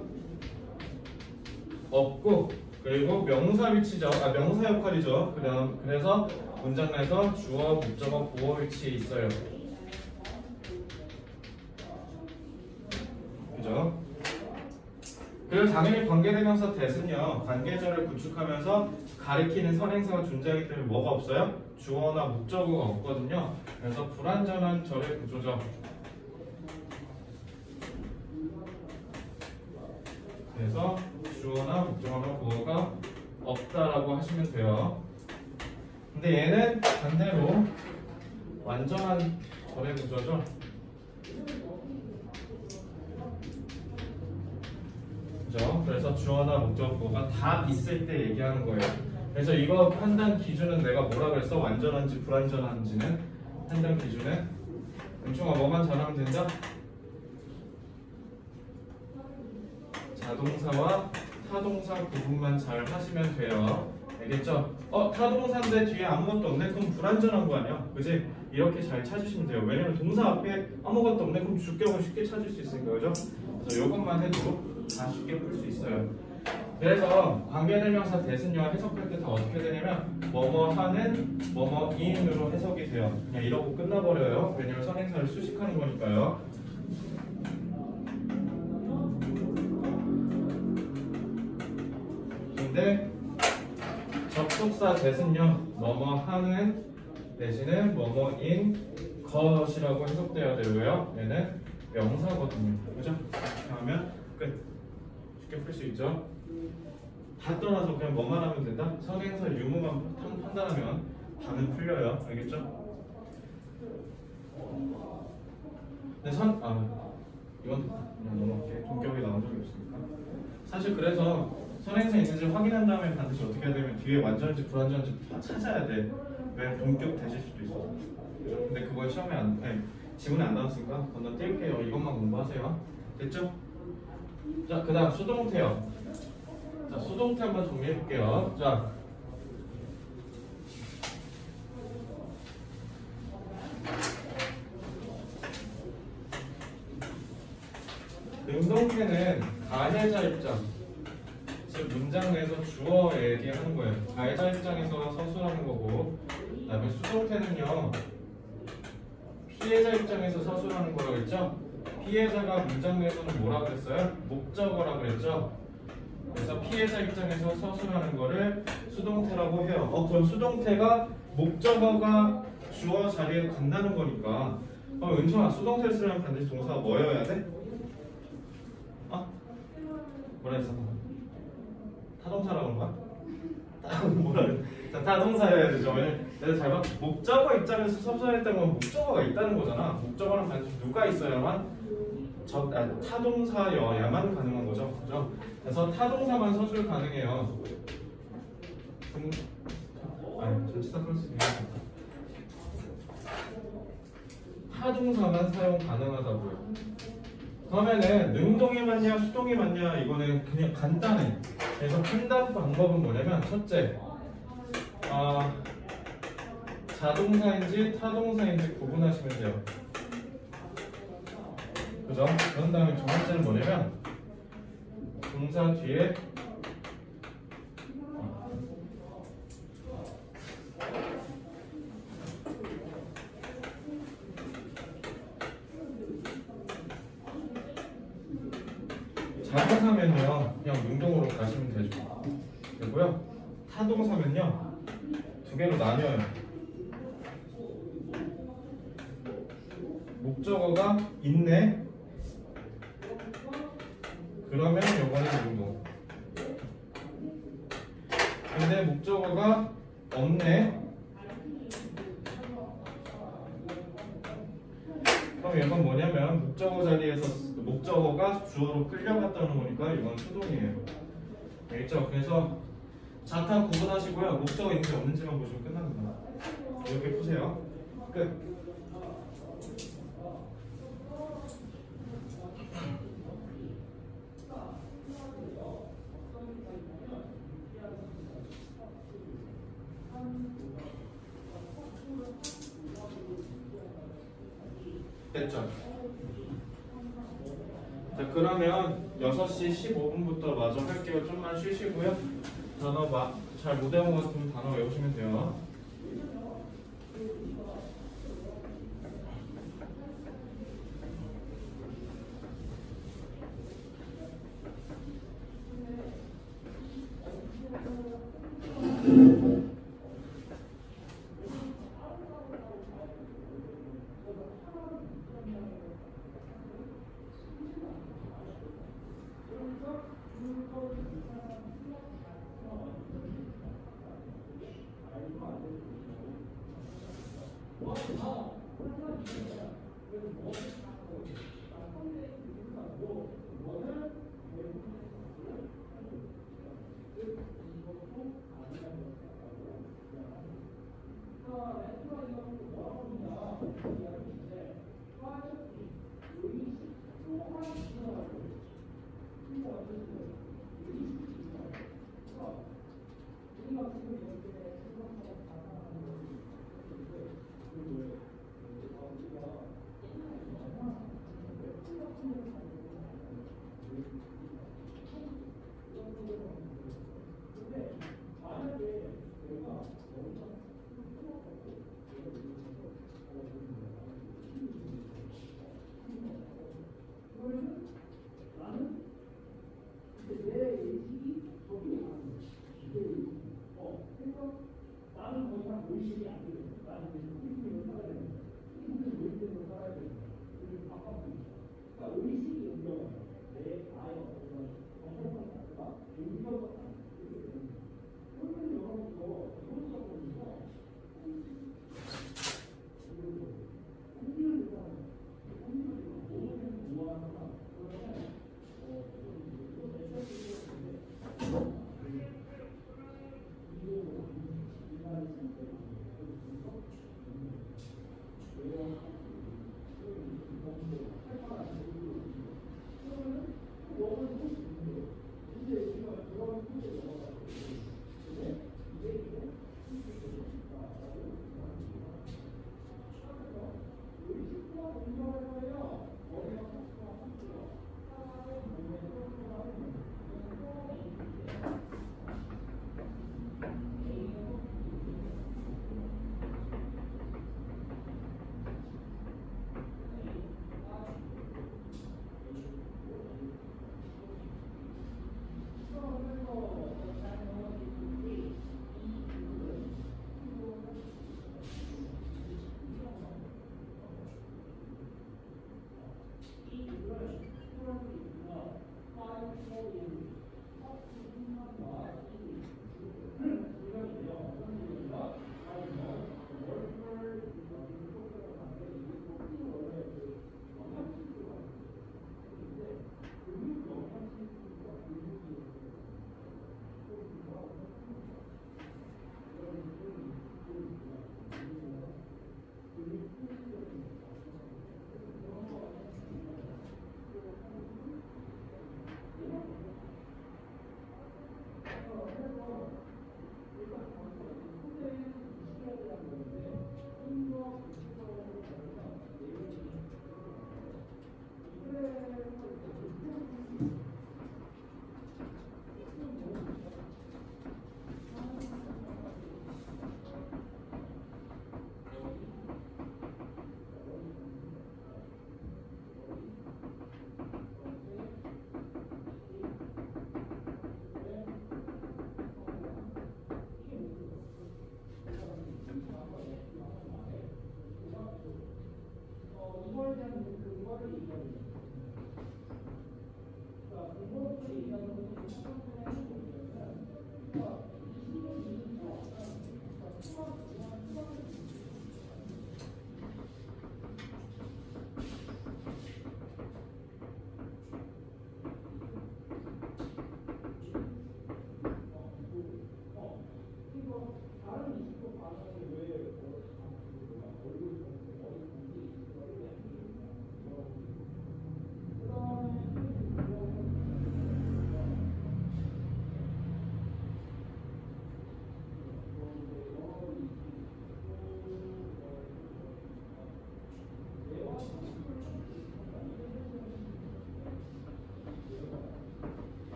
없고 그리고 명사 위치죠. 명사 역할이죠. 그래서 문장 내에서 주어, 목적어, 보어 위치에 있어요. 그죠? 그리고 당연히 관계대명사 that은요 관계절을 구축하면서 가리키는 선행사가 존재하기 때문에 뭐가 없어요? 주어나 목적어가 없거든요. 그래서 불완전한 절의 구조죠. 그래서 주어나 목적어나 보어가 없다라고 하시면 돼요. 근데 얘는 반대로 완전한 절의 구조죠. 그죠? 그래서 주어나 목적어 보어가 다 있을 때 얘기하는 거예요. 그래서 이거 판단 기준은 내가 뭐라 그랬어? 완전한지 불완전한지는 판단 기준은 은총아 뭐만 잘하면 된다? 자동사와 타동사 구분만 잘 하시면 돼요. 알겠죠? 타동사인데 뒤에 아무것도 없네? 그럼 불완전한 거 아니야? 그지? 이렇게 잘 찾으시면 돼요. 왜냐면 동사 앞에 아무것도 없네? 그럼 주격은 쉽게 찾을 수 있으니까, 그죠? 그래서 이것만 해도 다 쉽게 풀 수 있어요. 그래서 관계대명사 that은요 해석할 때 다 어떻게 되냐면 뭐뭐 하는 뭐뭐인으로 해석이 돼요. 그냥 이러고 끝나버려요. 왜냐면 선행사를 수식하는 거니까요. 근데 접속사 that은요 뭐뭐 하는 대신에 뭐뭐인 것이라고 해석돼야 되고요. 얘는 명사거든요. 그죠? 이렇게 하면 끝. 쉽게 풀 수 있죠? 다 떠나서 그냥 뭐만 하면 된다? 선행사 유무만 판단하면 다는 풀려요. 알겠죠? 근데 이건 그냥 넘어갈게. 동격이 나온 적이 없으니까. 사실 그래서 선행사 있는지 확인한 다음에 반드시 어떻게 해야 되면 뒤에 완전한지 불완전한지 다 찾아야 돼. 왜 본격 되실 수도 있어. 그죠? 근데 그걸 시험에 지문에 안 나왔으니까 건너뛸게요. 이것만 공부하세요. 됐죠? 자, 그 다음 수동태요. 자, 수동태 한번 정리해 볼게요. 자, 능동태는 가해자 입장, 즉 문장 내에서 주어 얘기하는 거예요. 가해자 입장에서 서술하는 거고, 그 다음에 수동태는요 피해자 입장에서 서술하는 거라고 했죠. 피해자가 문장 내에서는 뭐라 그랬어요? 목적어라 그랬죠. 그래서 피해자 입장에서 서술하는 거를 수동태라고 해요. 그럼 수동태가 목적어가 주어 자리에 간다는 거니까 은총아, 수동태를 쓰려면 반드시 동사가 뭐여야 돼? 뭐라 했어? 타동사라고 한 거야? 뭐라 그래? 자, 타동사여야 되죠. 내가 잘 봐. 목적어 입장에서 서술했다는 건 목적어가 있다는 거잖아. 목적어는 반드시 누가 있어야만 타동사여야만 가능한 거죠. 그죠? 그래서 타동사만 서술 가능해요. 전치사 플러스 타동사만 사용 가능하다고요. 그러면은 능동이 맞냐 수동이 맞냐 이거는 그냥 간단해. 그래서 판단 방법은 뭐냐면 첫째, 자동사인지 타동사인지 구분하시면 돼요. 그죠? 그런 다음에 두 번째는 뭐냐면 동사 뒤에 자동사면요 그냥 능동으로 가시면 되죠. 되고요. 타동사면요 두 개로 나뉘어요. 목적어가 있네. 그러면 요거는 능동. 근데 목적어가 없네. 그럼 이건 뭐냐면 목적어 자리에서 목적어가 주어로 끌려갔다는 거니까 이건 수동이에요. 알겠죠? 그래서 자타 구분하시고요. 목적어 있는지 없는지만 보시면 끝납니다. 이렇게 푸세요. 끝. 됐죠? 자, 그러면 6시 15분부터 마저 할게요. 좀만 쉬시고요. 단어 잘 못 외운 것 같으면 단어 외우시면 돼요.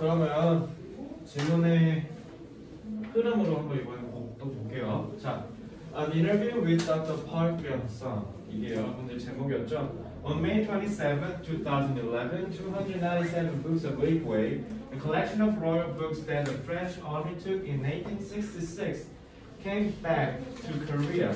그러면 질문의 흐름으로 한번 이번에 또 볼게요. 자, An interview with Dr. Park Byung-sun. 이게 여러분들 제목이었죠. On May 27, 2011, 297 books of Weiguo, a collection of royal books that the French army took in 1866, came back to Korea.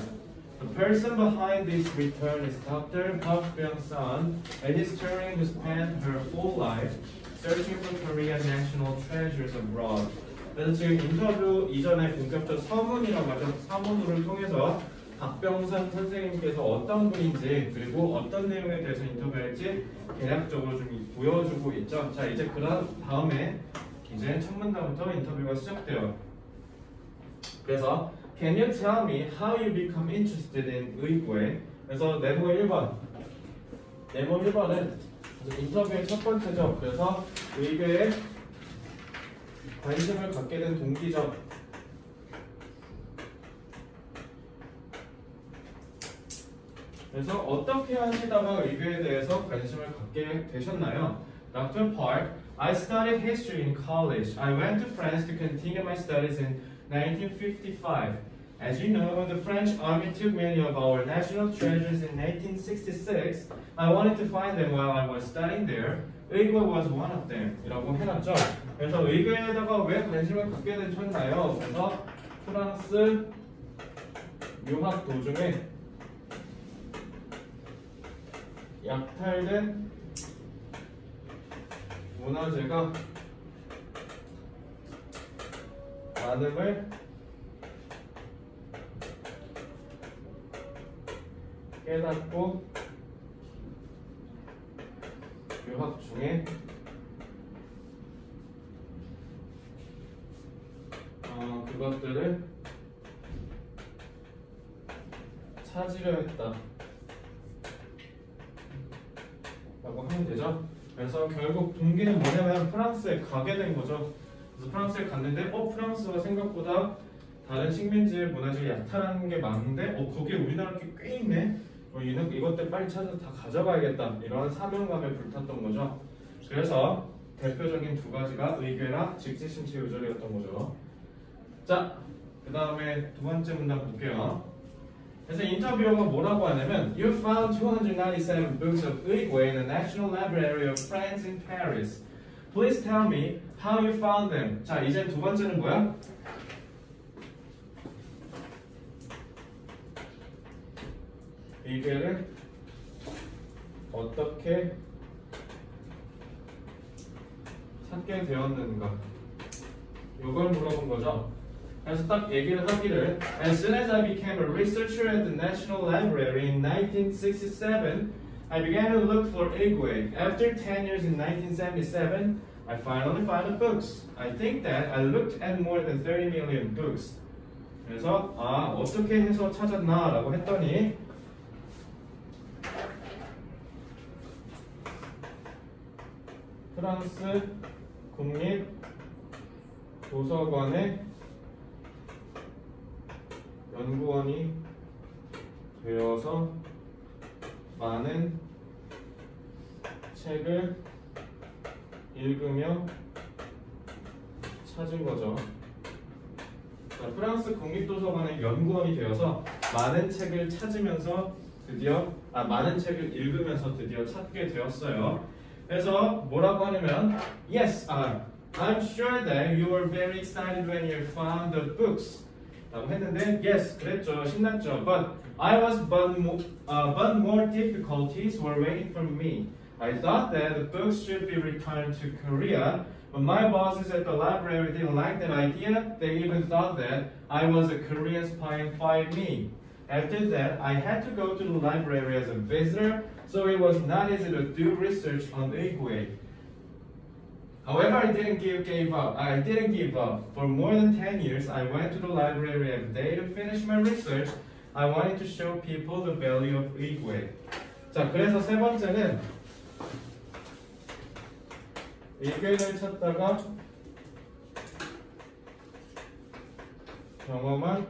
The person behind this return is Dr. Park Byung-sun, a historian who spent her whole life searching for Korean national treasures abroad. 그래서 지금 인터뷰 이전에 본격적 서문이라고 하죠. 서문을 통해서 박병선 선생님께서 어떤 분인지 그리고 어떤 내용에 대해서 인터뷰할지 대략적으로 좀 보여주고 있죠. 자, 이제 그 다음에 이제 첫 문단부터 인터뷰가 시작돼요. 그래서 Can you tell me how you become interested in 의구에? 그래서 네모 1번. 네모 1번은 인터뷰의 첫 번째죠. 그래서 의궤에 관심을 갖게 된 동기죠. 그래서 어떻게 하시다가 의궤에 대해서 관심을 갖게 되셨나요? Dr. Park, I studied history in college. I went to France to continue my studies in 1955. As you know, the French army took many of our national treasures in 1866. I wanted to find them while I was studying there. 의궤 was one of them. 이라고 해놨죠. 그래서 의궤에다가 왜 관심을 갖게 되셨나요? 그래서 프랑스 유학 도중에 약탈된 문화재가 많음을 깨닫고 유학 중에 그것들을 찾으려 했다 라고 하면 되죠. 그래서 결국 동기는 뭐냐면 프랑스에 가게 된 거죠. 그래서 프랑스에 갔는데 프랑스가 생각보다 다른 식민지의 문화재를 약탈하는 게 많은데 거기에 우리나라 꽤 있네. 이것들 빨리 찾아서 다 가져가야겠다. 이런 사명감에 불탔던 거죠. 그래서 대표적인 두 가지가 의궤랑 직지심체 요절이었던 거죠. 자, 그 다음에 두 번째 문단 볼게요. 그래서 인터뷰어가 뭐라고 하냐면 You found 297 books of 의궤 in the National Library of France in Paris. Please tell me how you found them. 자, 이제 두 번째는 뭐야? 의궤를 어떻게 찾게 되었는가? 이걸 물어본 거죠. 그래서 딱 얘기를 하기를 As soon as I became a researcher at the National Library in 1967, I began to look for 의궤. After 10 years in 1977, I finally found the books. I think that I looked at more than 30 million books. 그래서 어떻게 해서 찾았나 라고 했더니 프랑스 국립 도서관의 연구원이 되어서 많은 책을 읽으며 찾은 거죠. 자, 프랑스 국립도서관의 연구원이 되어서 많은 책을 찾으면서 많은 책을 읽으면서 드디어 찾게 되었어요. 그래서 뭐라고 하냐면 Yes, I'm sure that you were very excited when you found the books. 라고 했는데 Yes, 그랬죠. 신났죠. But more difficulties were waiting for me. I thought that the books should be returned to Korea, but my bosses at the library didn't like that idea. They even thought that I was a Korean spy and fired me. After that, I had to go to the library as a visitor, so it was not easy to do research on 의궤. However, I didn't give up. For more than 10 years, I went to the library every day to finish my research. I wanted to show people the value of 의궤. 자, 그래서 세 번째는 의궤를 찾다가 경험한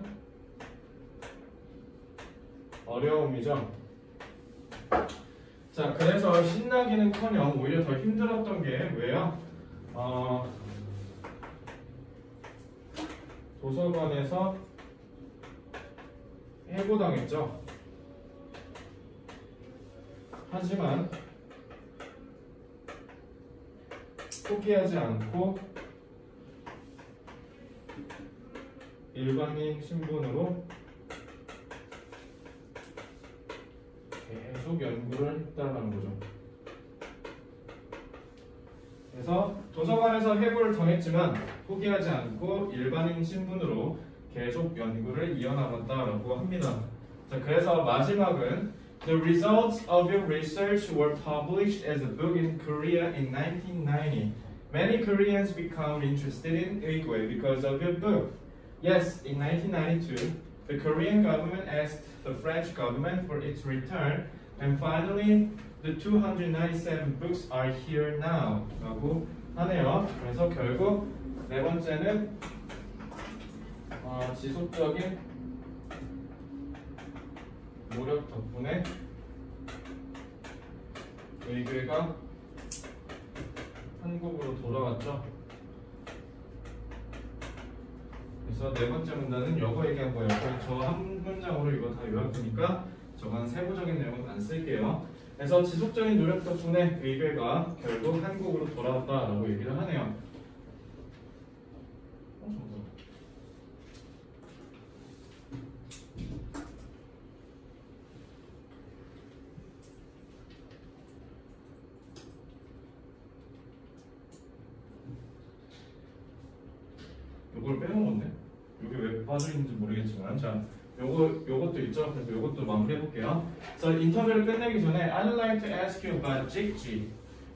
어려움이죠. 자, 그래서 신나기는커녕 오히려 더 힘들었던 게 왜요? 도서관에서 해고당했죠. 하지만 포기하지 않고 일반인 신분으로 계속 연구를 했다는 거죠. 그래서 도서관에서 해고를 당했지만 포기하지 않고 일반인 신분으로 계속 연구를 이어나갔다라고 합니다. 자, 그래서 마지막은 The results of your research were published as a book in Korea in 1990. Many Koreans become interested in Uigue because of your book. Yes, in 1992, the Korean government asked the French government for its return, and finally, the 297 books are here now. 라고 하네요. 그래서 결국 네 번째는 지속적인 노력 덕분에 의궤가 한국으로 돌아왔죠. 그래서 네 번째 문단은 이거 얘기한 거예요. 저 한 문장으로 이거 다 요약되니까 저건 세부적인 내용은 안 쓸게요. 그래서 지속적인 노력 덕분에 의궤가 결국 한국으로 돌아왔다라고 얘기를 하네요. 이걸 빼먹었네. 이게 왜 빠져있는지 모르겠지만, 자, 요것도 있죠. 그래서 요것도 마무리해볼게요. So 인터뷰를 끝내기 전에 I'd like to ask you about Jikji,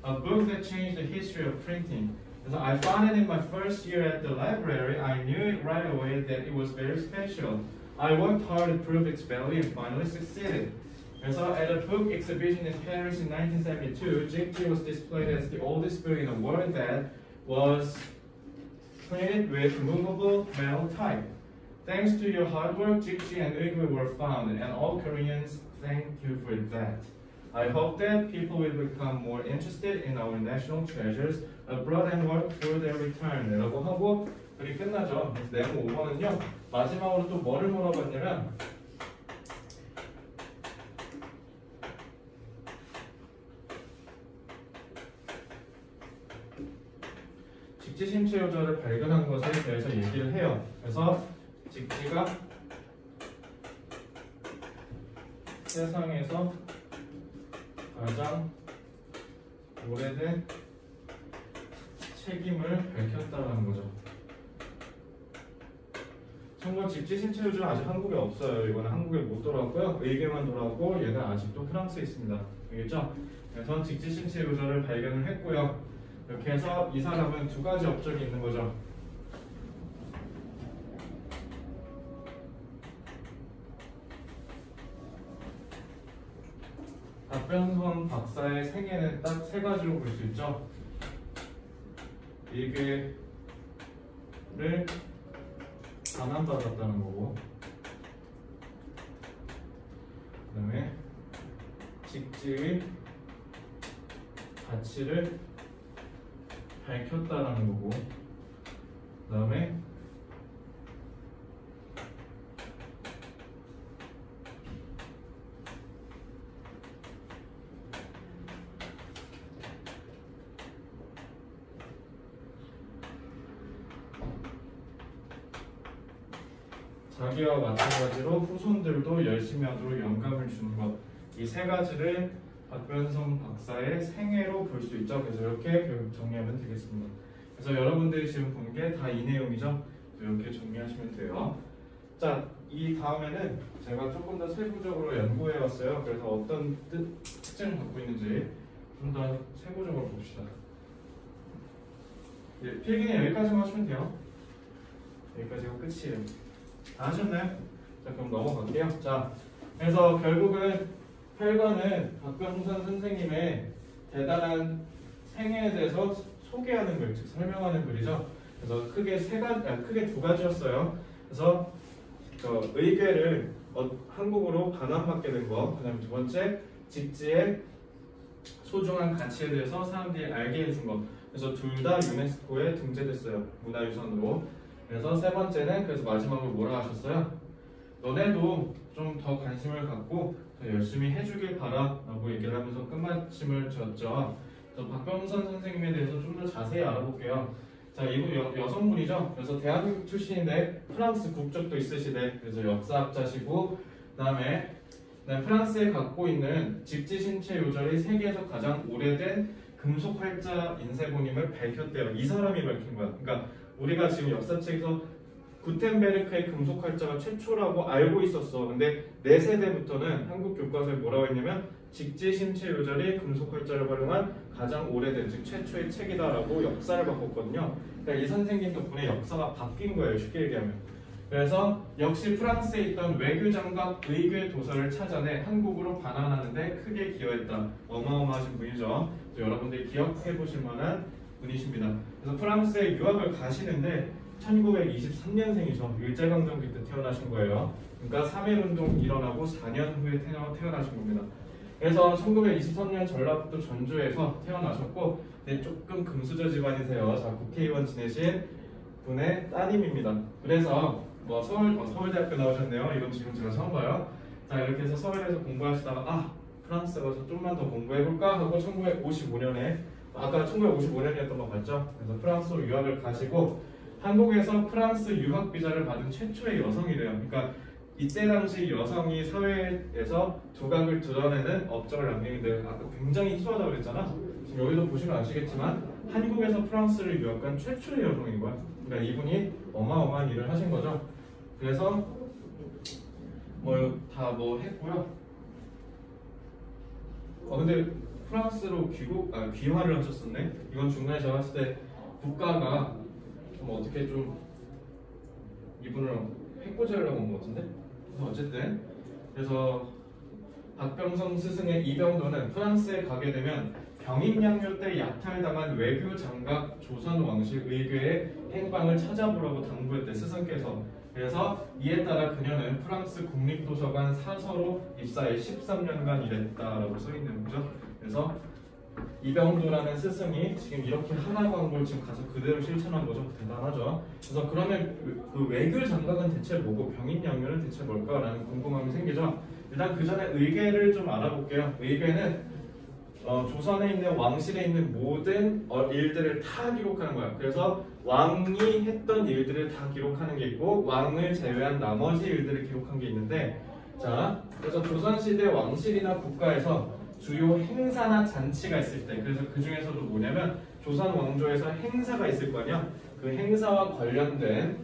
a book that changed the history of printing. 그래서 I found it in my first year at the library. I knew it right away that it was very special. I worked hard to prove its value and finally succeeded. 그래서 at a book exhibition in Paris in 1972, Jikji was displayed as the oldest book in the world that was printed with movable metal type. Thanks to your hard work, Jikji and Uigue were found, and all Koreans thank you for that. I hope that people will become more interested in our national treasures abroad and work for their return. 라고 하고 글이 끝나죠. 내용 5번은요. 마지막으로 또 뭐를 물어봤냐면 직지심체 요절을 발견한 것에 대해서 얘기를 해요. 그래서 직지가 세상에서 가장 오래된 책임을 밝혔다는 거죠. 참고로 직지심체 요절은 아직 한국에 없어요. 이거는 한국에 못 돌아왔고요. 의궤만 돌아오고 얘는 아직도 프랑스에 있습니다. 알겠죠? 그래서 직지심체 요절을 발견을 했고요. 이렇게 해서 이 사람은 두 가지 업적이 있는 거죠. 박변선 박사의 생애는 딱 세 가지로 볼 수 있죠. 의궤를 반환받았다는 거고, 그 다음에 직지의 가치를 밝혔다라는 거고, 그 다음에 자기와 마찬가지로 후손들도 열심히 하도록 영감을 주는 것, 이 세 가지를 박변성 박사의 생애로 볼 수 있죠. 그래서 이렇게 결국 정리하면 되겠습니다. 그래서 여러분들이 지금 본 게 다 이 내용이죠. 이렇게 정리하시면 돼요. 자, 이 다음에는 제가 조금 더 세부적으로 연구해 왔어요. 그래서 어떤 특징을 갖고 있는지 좀 더 세부적으로 봅시다. 예, 필기는 여기까지만 하시면 돼요. 여기까지가 끝이에요. 다 하셨나요? 자, 그럼 넘어갈게요. 자, 그래서 결국은 8권은 박병선 선생님의 대단한 생애에 대해서 소개하는 글, 즉 설명하는 글이죠. 그래서 크게 두 가지였어요. 그래서 의궤를 한국으로 반환받게 된 거, 그다음에 두 번째 직지의 소중한 가치에 대해서 사람들이 알게 해준 거. 그래서 둘 다 유네스코에 등재됐어요. 문화유산으로. 그래서 세 번째는 그래서 마지막으로 뭐라 하셨어요? 너네도 좀 더 관심을 갖고 더 열심히 해주길 바라 라고 얘기를 하면서 끝마침을 지었죠. 그래서 박병선 선생님에 대해서 좀 더 자세히 알아볼게요. 자, 이분 여성분이죠. 그래서 대한민국 출신인데 프랑스 국적도 있으시대. 그래서 역사학자시고, 그다음에 프랑스에 갖고 있는 직지신체 요절이 세계에서 가장 오래된 금속 활자 인쇄본임을 밝혔대요. 이 사람이 밝힌 거야. 그러니까 우리가 지금 역사책에서 구텐베르크의 금속 활자가 최초라고 알고 있었어. 근데 내 세대부터는 한국 교과서에 뭐라고 했냐면 직지신체 요절이 금속 활자를 활용한 가장 오래된, 즉 최초의 책이다라고 역사를 바꿨거든요. 그러니까 이 선생님 덕분에 역사가 바뀐 거예요. 쉽게 얘기하면. 그래서 역시 프랑스에 있던 외교장과 의교의 도서를 찾아내 한국으로 반환하는데 크게 기여했다. 어마어마하신 분이죠. 여러분들이 기억해 보실 만한 분이십니다. 그래서 프랑스에 유학을 가시는데 1923년생이죠. 일제강점기 때 태어나신 거예요. 그러니까 3.1운동 일어나고 4년 후에 태어나신 겁니다. 그래서 1923년 전라북도 전주에서 태어나셨고, 네, 조금 금수저 집안이세요. 자, 국회의원 지내신 분의 따님입니다. 그래서 뭐 서울대학교 나오셨네요. 이건 지금 제가 처음 봐요. 자, 이렇게 해서 서울에서 공부하시다가 프랑스 가서 좀만 더 공부해볼까 하고 1955년에 아까 1955년이었던 거 봤죠? 그래서 프랑스로 유학을 가시고 한국에서 프랑스 유학 비자를 받은 최초의 여성이래요. 그러니까 이때 당시 여성이 사회에서 두각을 드러내는 업적을 남기는데 아까 굉장히 희소하다고 그랬잖아. 지금 여기도 보시면 아시겠지만 한국에서 프랑스를 유학한 최초의 여성인 거야. 그러니까 이분이 어마어마한 일을 하신 거죠. 그래서 다 했고요. 근데 프랑스로 귀화를 하셨었네. 이건 중간에 제가 봤을 때 국가가 좀 어떻게 좀 이분을 해코지하려고 온 것 같은데. 어쨌든 그래서 박병성 스승의 이병도는 프랑스에 가게 되면 병임양요 때 약탈당한 외교 장각 조선 왕실 의궤의 행방을 찾아보라고 당부했대, 스승께서. 그래서 이에 따라 그녀는 프랑스 국립도서관 사서로 입사해 13년간 일했다라고 써있는 거죠. 그래서 이병도라는 스승이 지금 이렇게 하라고 한 걸 지금 가서 그대로 실천한 거죠. 대단하죠. 그래서 그러면 그 외교 장각은 대체 뭐고 병임양요는 대체 뭘까라는 궁금함이 생기죠. 일단 그 전에 의궤를 좀 알아볼게요. 의궤는 조선에 있는 왕실에 있는 모든 일들을 다 기록하는 거야. 그래서 왕이 했던 일들을 다 기록하는 게 있고 왕을 제외한 나머지 일들을 기록한 게 있는데, 자, 그래서 조선시대 왕실이나 국가에서 주요 행사나 잔치가 있을 때, 그래서 그 중에서도 뭐냐면 조선 왕조에서 행사가 있을 거 아니야. 그 행사와 관련된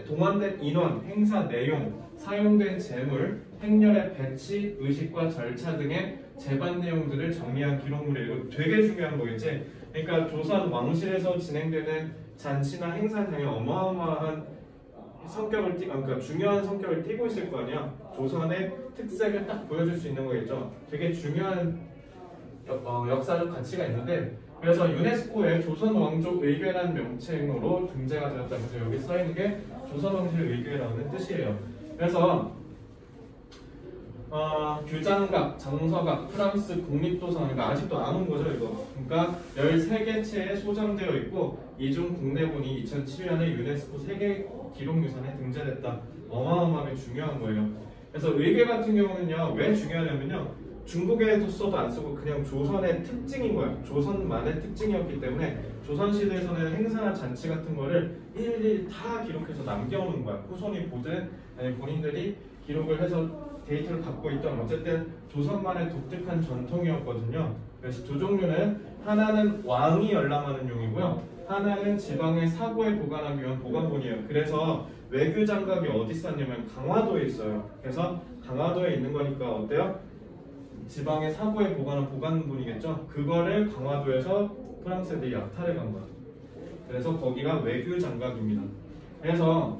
동원된 인원, 행사 내용, 사용된 재물, 행렬의 배치, 의식과 절차 등의 재반 내용들을 정리한 기록물이에요. 이거 되게 중요한 거겠지. 그러니까 조선 왕실에서 진행되는 잔치나 행사장에 어마어마한 성격을 그러니까 중요한 성격을 띠고 있을 거 아니야. 조선의 특색을 딱 보여줄 수 있는 거겠죠. 되게 중요한 역사적 가치가 있는데, 그래서 유네스코의 조선 왕조 의궤라는 명칭으로 등재가 되었다. 그래서 여기 써 있는 게 조선 왕실 의궤라는 뜻이에요. 그래서 규장각, 장서각, 프랑스 국립도서, 그러니까 아직도 안 온 거죠, 이거. 그러니까 13개 채에 소장되어 있고 이 중 국내본이 2007년에 유네스코 세계 기록유산에 등재됐다. 어마어마하게 중요한 거예요. 그래서 의궤 같은 경우는요, 왜 중요하냐면요, 중국에도 써도 안 쓰고 그냥 조선의 특징인 거예요. 조선만의 특징이었기 때문에 조선시대에서는 행사나 잔치 같은 거를 일일이 다 기록해서 남겨오는 거야. 후손이 보든 본인들이 기록을 해서 데이터를 갖고 있던, 어쨌든 조선만의 독특한 전통이었거든요. 그래서 두 종류는, 하나는 왕이 열람하는 용이고요, 하나는 지방의 사고에 보관하기 위한 보관본이에요. 그래서 외교 장각이 어디 있었냐면 강화도에 있어요. 그래서 강화도에 있는 거니까 어때요? 지방의 사고에 보관한 보관본이겠죠. 그거를 강화도에서 프랑스 애들이 약탈해 간 거야. 그래서 거기가 외교 장각입니다. 그래서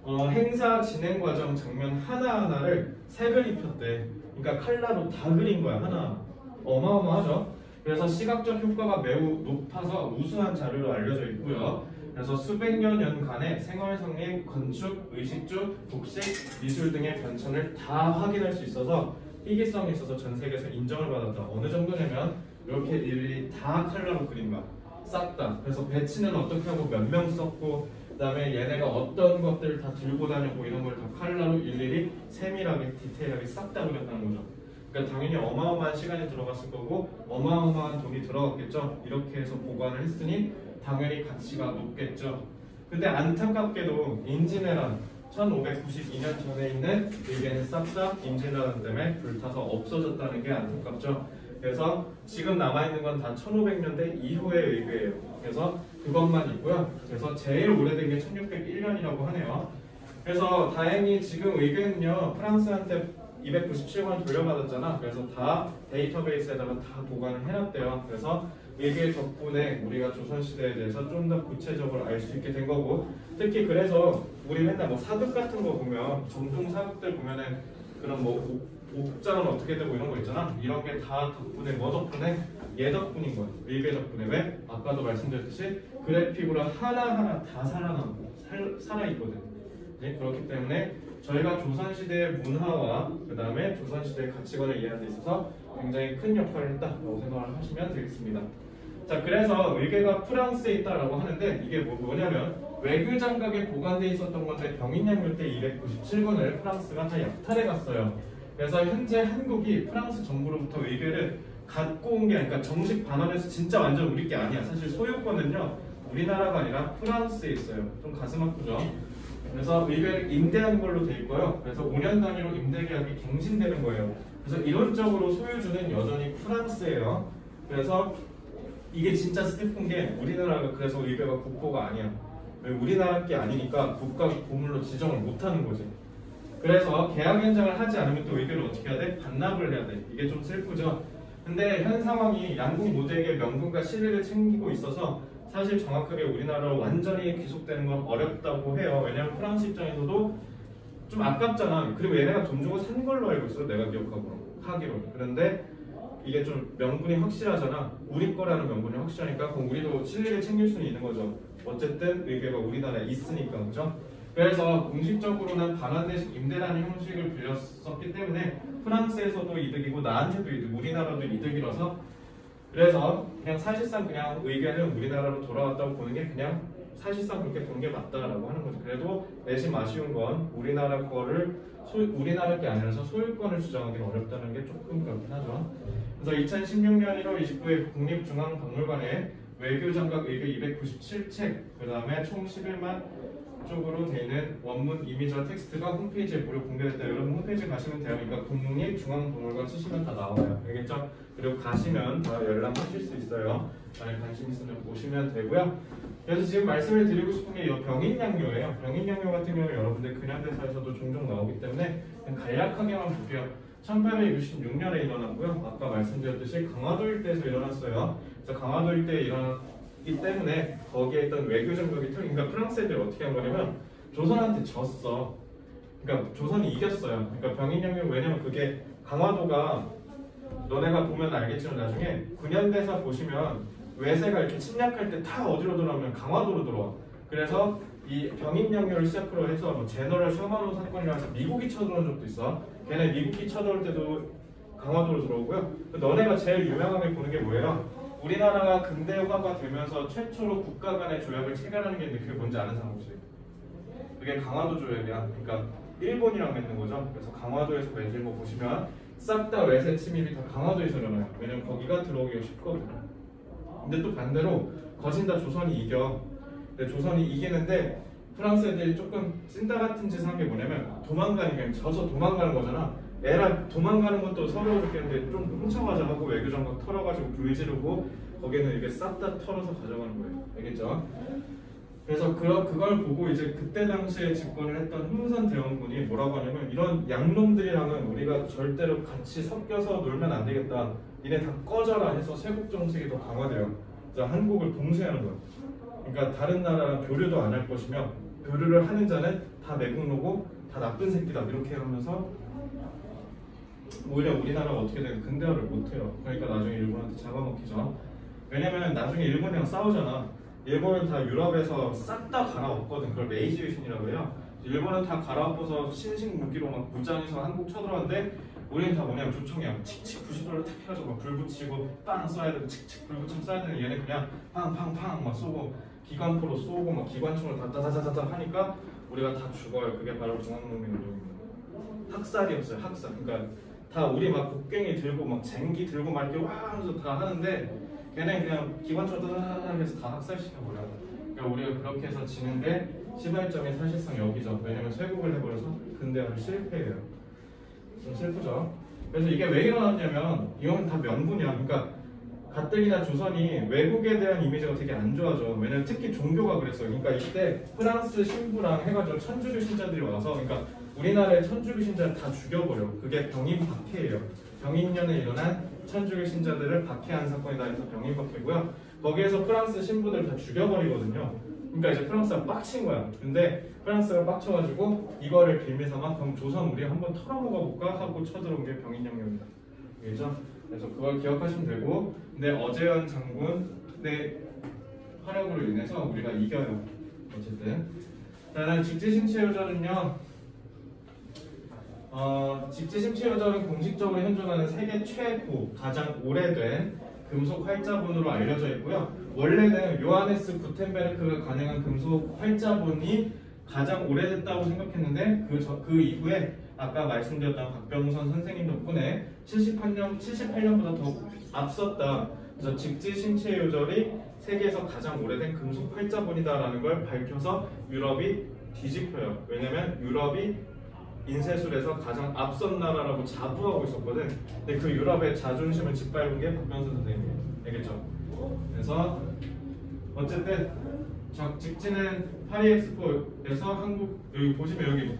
행사 진행 과정 장면 하나하나를 색을 입혔대. 그러니까 칼라로 다 그린 거야, 하나. 어마어마하죠. 그래서 시각적 효과가 매우 높아서 우수한 자료로 알려져 있고요. 그래서 수백 년간의 생활성의 건축, 의식주, 복식, 미술 등의 변천을 다 확인할 수 있어서 희귀성이 있어서 전 세계에서 인정을 받았다. 어느 정도냐면 이렇게 일일이 다 칼라로 그린 거야. 싹 다. 그래서 배치는 어떻게 하고 몇 명 썼고 그다음에 얘네가 어떤 것들을 다 들고 다녔고 이런 걸 다 칼라로 일일이 세밀하게 디테일하게 싹 다 그렸다는 거죠. 그러니까 당연히 어마어마한 시간이 들어갔을 거고 어마어마한 돈이 들어갔겠죠. 이렇게 해서 보관을 했으니 당연히 가치가 높겠죠. 근데 안타깝게도 임진왜란 1592년 전에 있는 의궤는 싹 다 임진왜란 때문에 불타서 없어졌다는 게 안타깝죠. 그래서 지금 남아있는 건 다 1500년대 이후의 의궤예요. 그래서 그것만 있고요. 그래서 제일 오래된 게 1601년이라고 하네요. 그래서 다행히 지금 의궤는요 프랑스한테 297권 돌려받았잖아. 그래서 다 데이터베이스에다가 다 보관을 해놨대요. 그래서 의궤 덕분에 우리가 조선시대에 대해서 좀 더 구체적으로 알 수 있게 된 거고, 특히 그래서 우리 맨날 뭐 사극 같은 거 보면 정통 사극들 보면은 그런 뭐 옥장은 어떻게 되고 이런 거 있잖아. 이런 게 다 덕분에 뭐 덕분에? 얘 덕분인 거야. 의궤 덕분에. 왜? 아까도 말씀드렸듯이 그래픽으로 하나하나 다 살아남고 살아있거든. 네? 그렇기 때문에 저희가 조선시대의 문화와 그 다음에 조선시대의 가치관을 이해하는 데 있어서 굉장히 큰 역할을 했다라고 생각을 하시면 되겠습니다. 자, 그래서 의궤가 프랑스에 있다라고 하는데 이게 뭐냐면 외교 장각에 보관돼 있었던 건데 병인양요 때 297권을 프랑스가 다 약탈해 갔어요. 그래서 현재 한국이 프랑스 정부로부터 의궤를 갖고 온 게 아니라 정식 반환해서 진짜 완전 우리 게 아니야. 사실 소유권은요 우리나라가 아니라 프랑스에 있어요. 좀 가슴 아프죠. 그래서 의궤를 임대한 걸로 돼 있고요. 그래서 5년 단위로 임대 계약이 갱신되는 거예요. 그래서 이론적으로 소유주는 여전히 프랑스예요. 그래서 이게 진짜 슬픈 게 우리나라가 그래서 의궤가 국보가 아니야. 왜? 우리나라 게 아니니까 국가 보물로 지정을 못하는 거지. 그래서 계약 연장을 하지 않으면 또 의궤를 어떻게 해야 돼? 반납을 해야 돼. 이게 좀 슬프죠. 근데 현 상황이 양국 모두에게 명분과 실리를 챙기고 있어서 사실 정확하게 우리나라로 완전히 귀속되는 건 어렵다고 해요. 왜냐면 프랑스 입장에서도 좀 아깝잖아. 그리고 얘네가 돈 주고 산 걸로 알고 있어. 내가 기억하기로. 그런데 이게 좀 명분이 확실하잖아. 우리 거라는 명분이 확실하니까 그럼 우리도 실리를 챙길 수는 있는 거죠. 어쨌든 의궤가 우리나라에 있으니까. 그죠? 그래서 공식적으로는 반환 대신 임대라는 형식을 빌렸었기 때문에 프랑스에서도 이득이고 나한테도 이득, 우리나라도 이득이라서 그래서 그냥 사실상 그냥 의궤는 우리나라로 돌아왔다고 보는 게 그냥 사실상 그렇게 보는 게 맞다라고 하는 거죠. 그래도 내심 아쉬운 건 우리나라 거를 우리나라 게 아니라서 소유권을 주장하기는 어렵다는 게 조금 그렇긴 하죠. 그래서 2016년 1월 29일 국립중앙박물관에 외교장각 의궤 297책, 그 다음에 총 11만 쪽으로 되어 있는 원문 이미지와 텍스트가 홈페이지에 무료 공개됐다. 여러분 홈페이지 가시면 돼요. 그러니까 국립중앙박물관 치시면 다 나와요. 알겠죠? 그리고 가시면 다 열람하실 수 있어요. 만약 관심 있으면 보시면 되고요. 그래서 지금 말씀을 드리고 싶은 게 이 병인양요예요. 병인양요 같은 경우 여러분들 근현대사에서도 종종 나오기 때문에 그냥 간략하게만 볼게요. 1866년에 일어났고요. 아까 말씀드렸듯이 강화도 일대에서 일어났어요. 그래서 강화도 일대에 일어났기 때문에 거기에 있던 외교 정벽이 그러니까 프랑스 애들이 어떻게 한 거냐면 조선한테 졌어. 그러니까 조선이 이겼어요. 그러니까 병인양요 왜냐면 그게 강화도가 너네가 보면 알겠지만 나중에 근현대사 보시면 외세가 이렇게 침략할 때 다 어디로 들어오면 강화도로 들어와. 그래서 이 병인양요를 시작으로 해서 뭐 제너럴 셔먼호 사건이라고 해서 미국이 쳐들어온 적도 있어. 걔네 미국이 쳐들어올 때도 강화도로 들어오고요. 너네가 제일 유명하게 보는 게 뭐예요? 우리나라가 근대화가 되면서 최초로 국가 간의 조약을 체결하는 게 있는데 그게 뭔지 아는 사람 혹시? 그게 강화도 조약이야. 그러니까 일본이랑 맺는 거죠. 그래서 강화도에서 맺은 거 보시면 싹 다 외세 침입이 다 강화도에서 일어나요. 왜냐면 거기가 들어오기가 쉽거든요. 근데 또 반대로 거진 다 조선이 이겨. 근데 조선이 이기는데 프랑스 애들이 조금 찐따 같은 짓을 한 게 뭐냐면 도망가니까 져서 도망가는 거잖아. 애랑 도망가는 것도 서러워 죽겠는데 좀 훔쳐가자 하고 외교장각 털어가지고 불지르고 거기는 이렇게 싹 다 털어서 가져가는 거예요. 알겠죠? 그래서 그걸 보고 이제 그때 당시에 집권을 했던 흥선 대원군이 뭐라고 하냐면 이런 양놈들이랑은 우리가 절대로 같이 섞여서 놀면 안 되겠다. 이네 다 꺼져라 해서 세국 정책이 더 강화돼요. 그래서 한국을 봉쇄하는 거예요. 그러니까 다른 나라랑 교류도 안 할 것이며 교류를 하는 자는 다 매국노고 다 나쁜 새끼다 이렇게 하면서 오히려 우리나라가 어떻게 되면 근대화를 못해요. 그러니까 나중에 일본한테 잡아먹히죠. 왜냐면 나중에 일본이랑 싸우잖아. 일본은 다 유럽에서 싹 다 갈아엎거든. 그걸 메이지 유신이라고 해요. 일본은 다 갈아엎어서 신식 무기로 막 무장해서 한국 쳐들어왔는데 우리는 다 뭐냐면 조총이야. 칙칙 90도를 탁 해가지고 막 불 붙이고 빵 쏴야 되고 칙칙 불 붙이면 쏴야 되는 얘네 그냥 팡팡팡 막 쏘고 기관포로 쏘고 막 기관총을 다다다다다 하니까 우리가 다 죽어요. 그게 바로 중앙농민운동입니다. 학살이었어요. 학살. 그러니까 다 우리 막 곡괭이 들고 막 쟁기 들고 막 이렇게 와 하면서 다 하는데 걔네 그냥 기관총 다다다다 해서 다 학살시켜버려. 그러니까 우리가 그렇게 해서 지는데 시발점이 사실상 여기죠. 왜냐면 쇄국을 해버려서 근대화를 실패해요. 좀 슬프죠. 그래서 이게 왜 일어났냐면 이건 다 명분이야. 그러니까 가뜩이나 조선이 외국에 대한 이미지가 되게 안 좋아져. 왜냐면 특히 종교가 그랬어요. 그러니까 이때 프랑스 신부랑 해가지고 천주교 신자들이 와서 그러니까 우리나라의 천주교 신자를 다 죽여버려. 그게 병인 박해예요. 병인년에 일어난 천주교 신자들을 박해한 사건이다 해서 병인 박해고요. 거기에서 프랑스 신부들 다 죽여버리거든요. 그러니까 이제 프랑스가 빡친 거야. 근데 프랑스가 빡쳐가지고 이거를 빌미삼아 그럼 조선 우리 한번 털어먹어볼까 하고 쳐들어온 게 병인혁명이다. 알겠죠? 그래서 그걸 기억하시면 되고, 근데 어재현 장군의 활약으로 인해서 우리가 이겨요. 어쨌든 일단 직지심체유전은요. 직지심체유전은 공식적으로 현존하는 세계 최고 가장 오래된 금속 활자본으로 알려져 있고요. 원래는 요하네스 구텐베르크가 가능한 금속 활자본이 가장 오래됐다고 생각했는데 그 이후에 아까 말씀드렸던 박병선 선생님 덕분에 78년보다 더 앞섰다. 그래서 직지심체유절이 세계에서 가장 오래된 금속 활자본이다라는 걸 밝혀서 유럽이 뒤집혀요. 왜냐면 유럽이 인쇄술에서 가장 앞선 나라라고 자부하고 있었거든. 근데 그 유럽의 자존심을 짓밟은 게 박병선 선생님이에요. 알겠죠? 그래서 어쨌든 직지는 파리엑스포에서 한국 여기 보시면 여기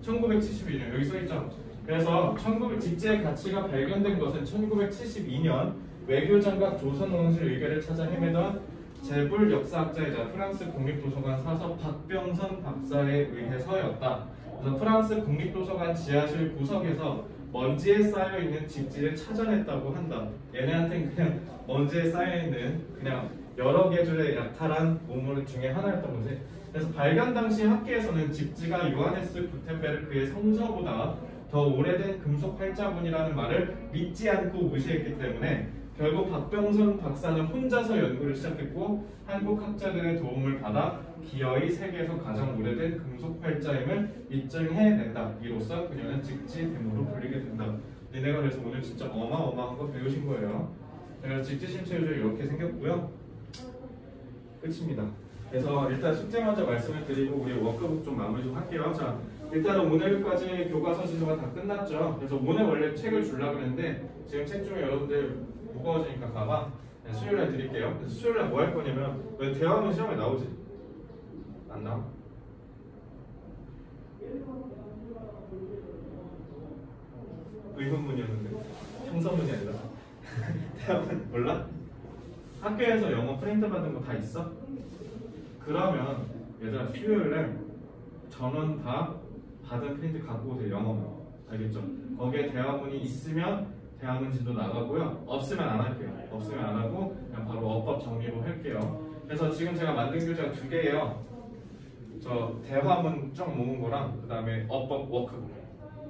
1972년 여기 써있죠. 그래서 직지의 가치가 발견된 것은 1972년 외교장각 조선왕실 의궤를 찾아 헤매던 재불 역사학자이자 프랑스 국립도서관 사서 박병선 박사에 의해서였다. 그래서 프랑스 국립도서관 지하실 구석에서 먼지에 쌓여있는 직지를 찾아냈다고 한다. 얘네한테는 그냥 먼지에 쌓여있는 그냥 여러 계절의 약탈한 보물 중에 하나였던 거지. 그래서 발견 당시 학계에서는 직지가 요하네스 구텐베르크의 성서보다 더 오래된 금속 활자본이라는 말을 믿지 않고 무시했기 때문에 결국 박병선 박사는 혼자서 연구를 시작했고 한국 학자들의 도움을 받아 기어이 세계에서 가장 오래된 금속 활자임을 입증해낸다. 이로써 그녀는 직지 대모로 불리게 된다. 니네가 그래서 오늘 진짜 어마어마한 거 배우신 거예요. 그래서 직지심체유절이 이렇게 생겼고요. 끝입니다. 그래서 일단 숙제 먼저 말씀을 드리고 우리 워크북 좀 마무리 좀 할게요. 자, 일단은 오늘까지 교과서 지도가 다 끝났죠. 그래서 오늘 원래 책을 주려고 했는데 지금 책 중에 여러분들 무거워지니까 가방 수요일에 드릴게요. 그래서 수요일에 뭐 할 거냐면 왜 대화문 시험에 나오지? 안 나와? 의문문이었는데 형사문이 아니라 대화문 몰라? 학교에서 영어 프린트 받은 거 다 있어? 그러면 얘들아 수요일에 전원 다 받은 프린트 갖고 오세요. 영어만. 알겠죠? 거기에 대화문이 있으면 대화문 진도 나가고요. 없으면 안 할게요. 없으면 안 하고 그냥 바로 어법 정리로 할게요. 그래서 지금 제가 만든 교재가 2개예요. 저 대화문 쫙 모은 거랑 그 다음에 어법 워크북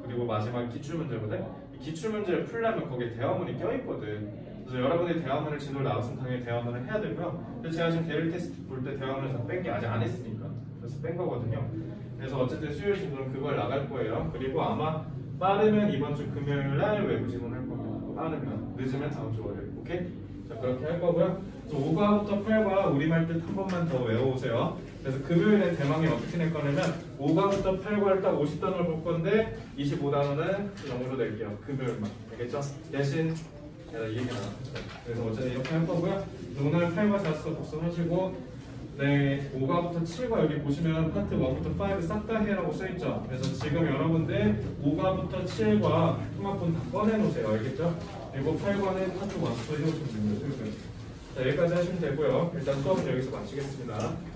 그리고 마지막 기출문제거든. 이 기출문제를 풀려면 거기에 대화문이 껴있거든. 그래서 여러분이 대화문을 진도를 나왔으면 당연히 대화문을 해야 되고요. 근데 제가 지금 데일리 테스트 볼 때 대화문을 다 뺀 게 아직 안 했으니까 그래서 뺀 거거든요. 그래서 어쨌든 수요일 진도는 그걸 나갈 거예요. 그리고 아마 빠르면 이번 주 금요일 날 외부 지문 할 겁니다. 빠르면 늦으면 다음 주 월요일. 오케이? 자 그렇게 할 거고요. 5과부터 8과 우리말 뜻 한 번만 더 외워오세요. 그래서 금요일에 대망이 어떻게 낼 거냐면 5과부터 8과를 딱 50단어를 볼 건데 25단어는 영어로 낼게요. 금요일만. 알겠죠? 대신 제가 이 얘기 안 하죠. 그래서 어쨌든 이렇게 할 거고요. 오늘 8과 자습서 복습하시고 네, 5과부터 7과 여기 보시면 파트 1부터 5 싹 다 해라고 써있죠. 그래서 지금 여러분들 5과부터 7과 스마트폰 다 꺼내놓으세요. 알겠죠? 그리고 8과는 파트 1부터 해오시면 됩니다. 자, 여기까지 하시면 되고요. 일단 수업은 여기서 마치겠습니다.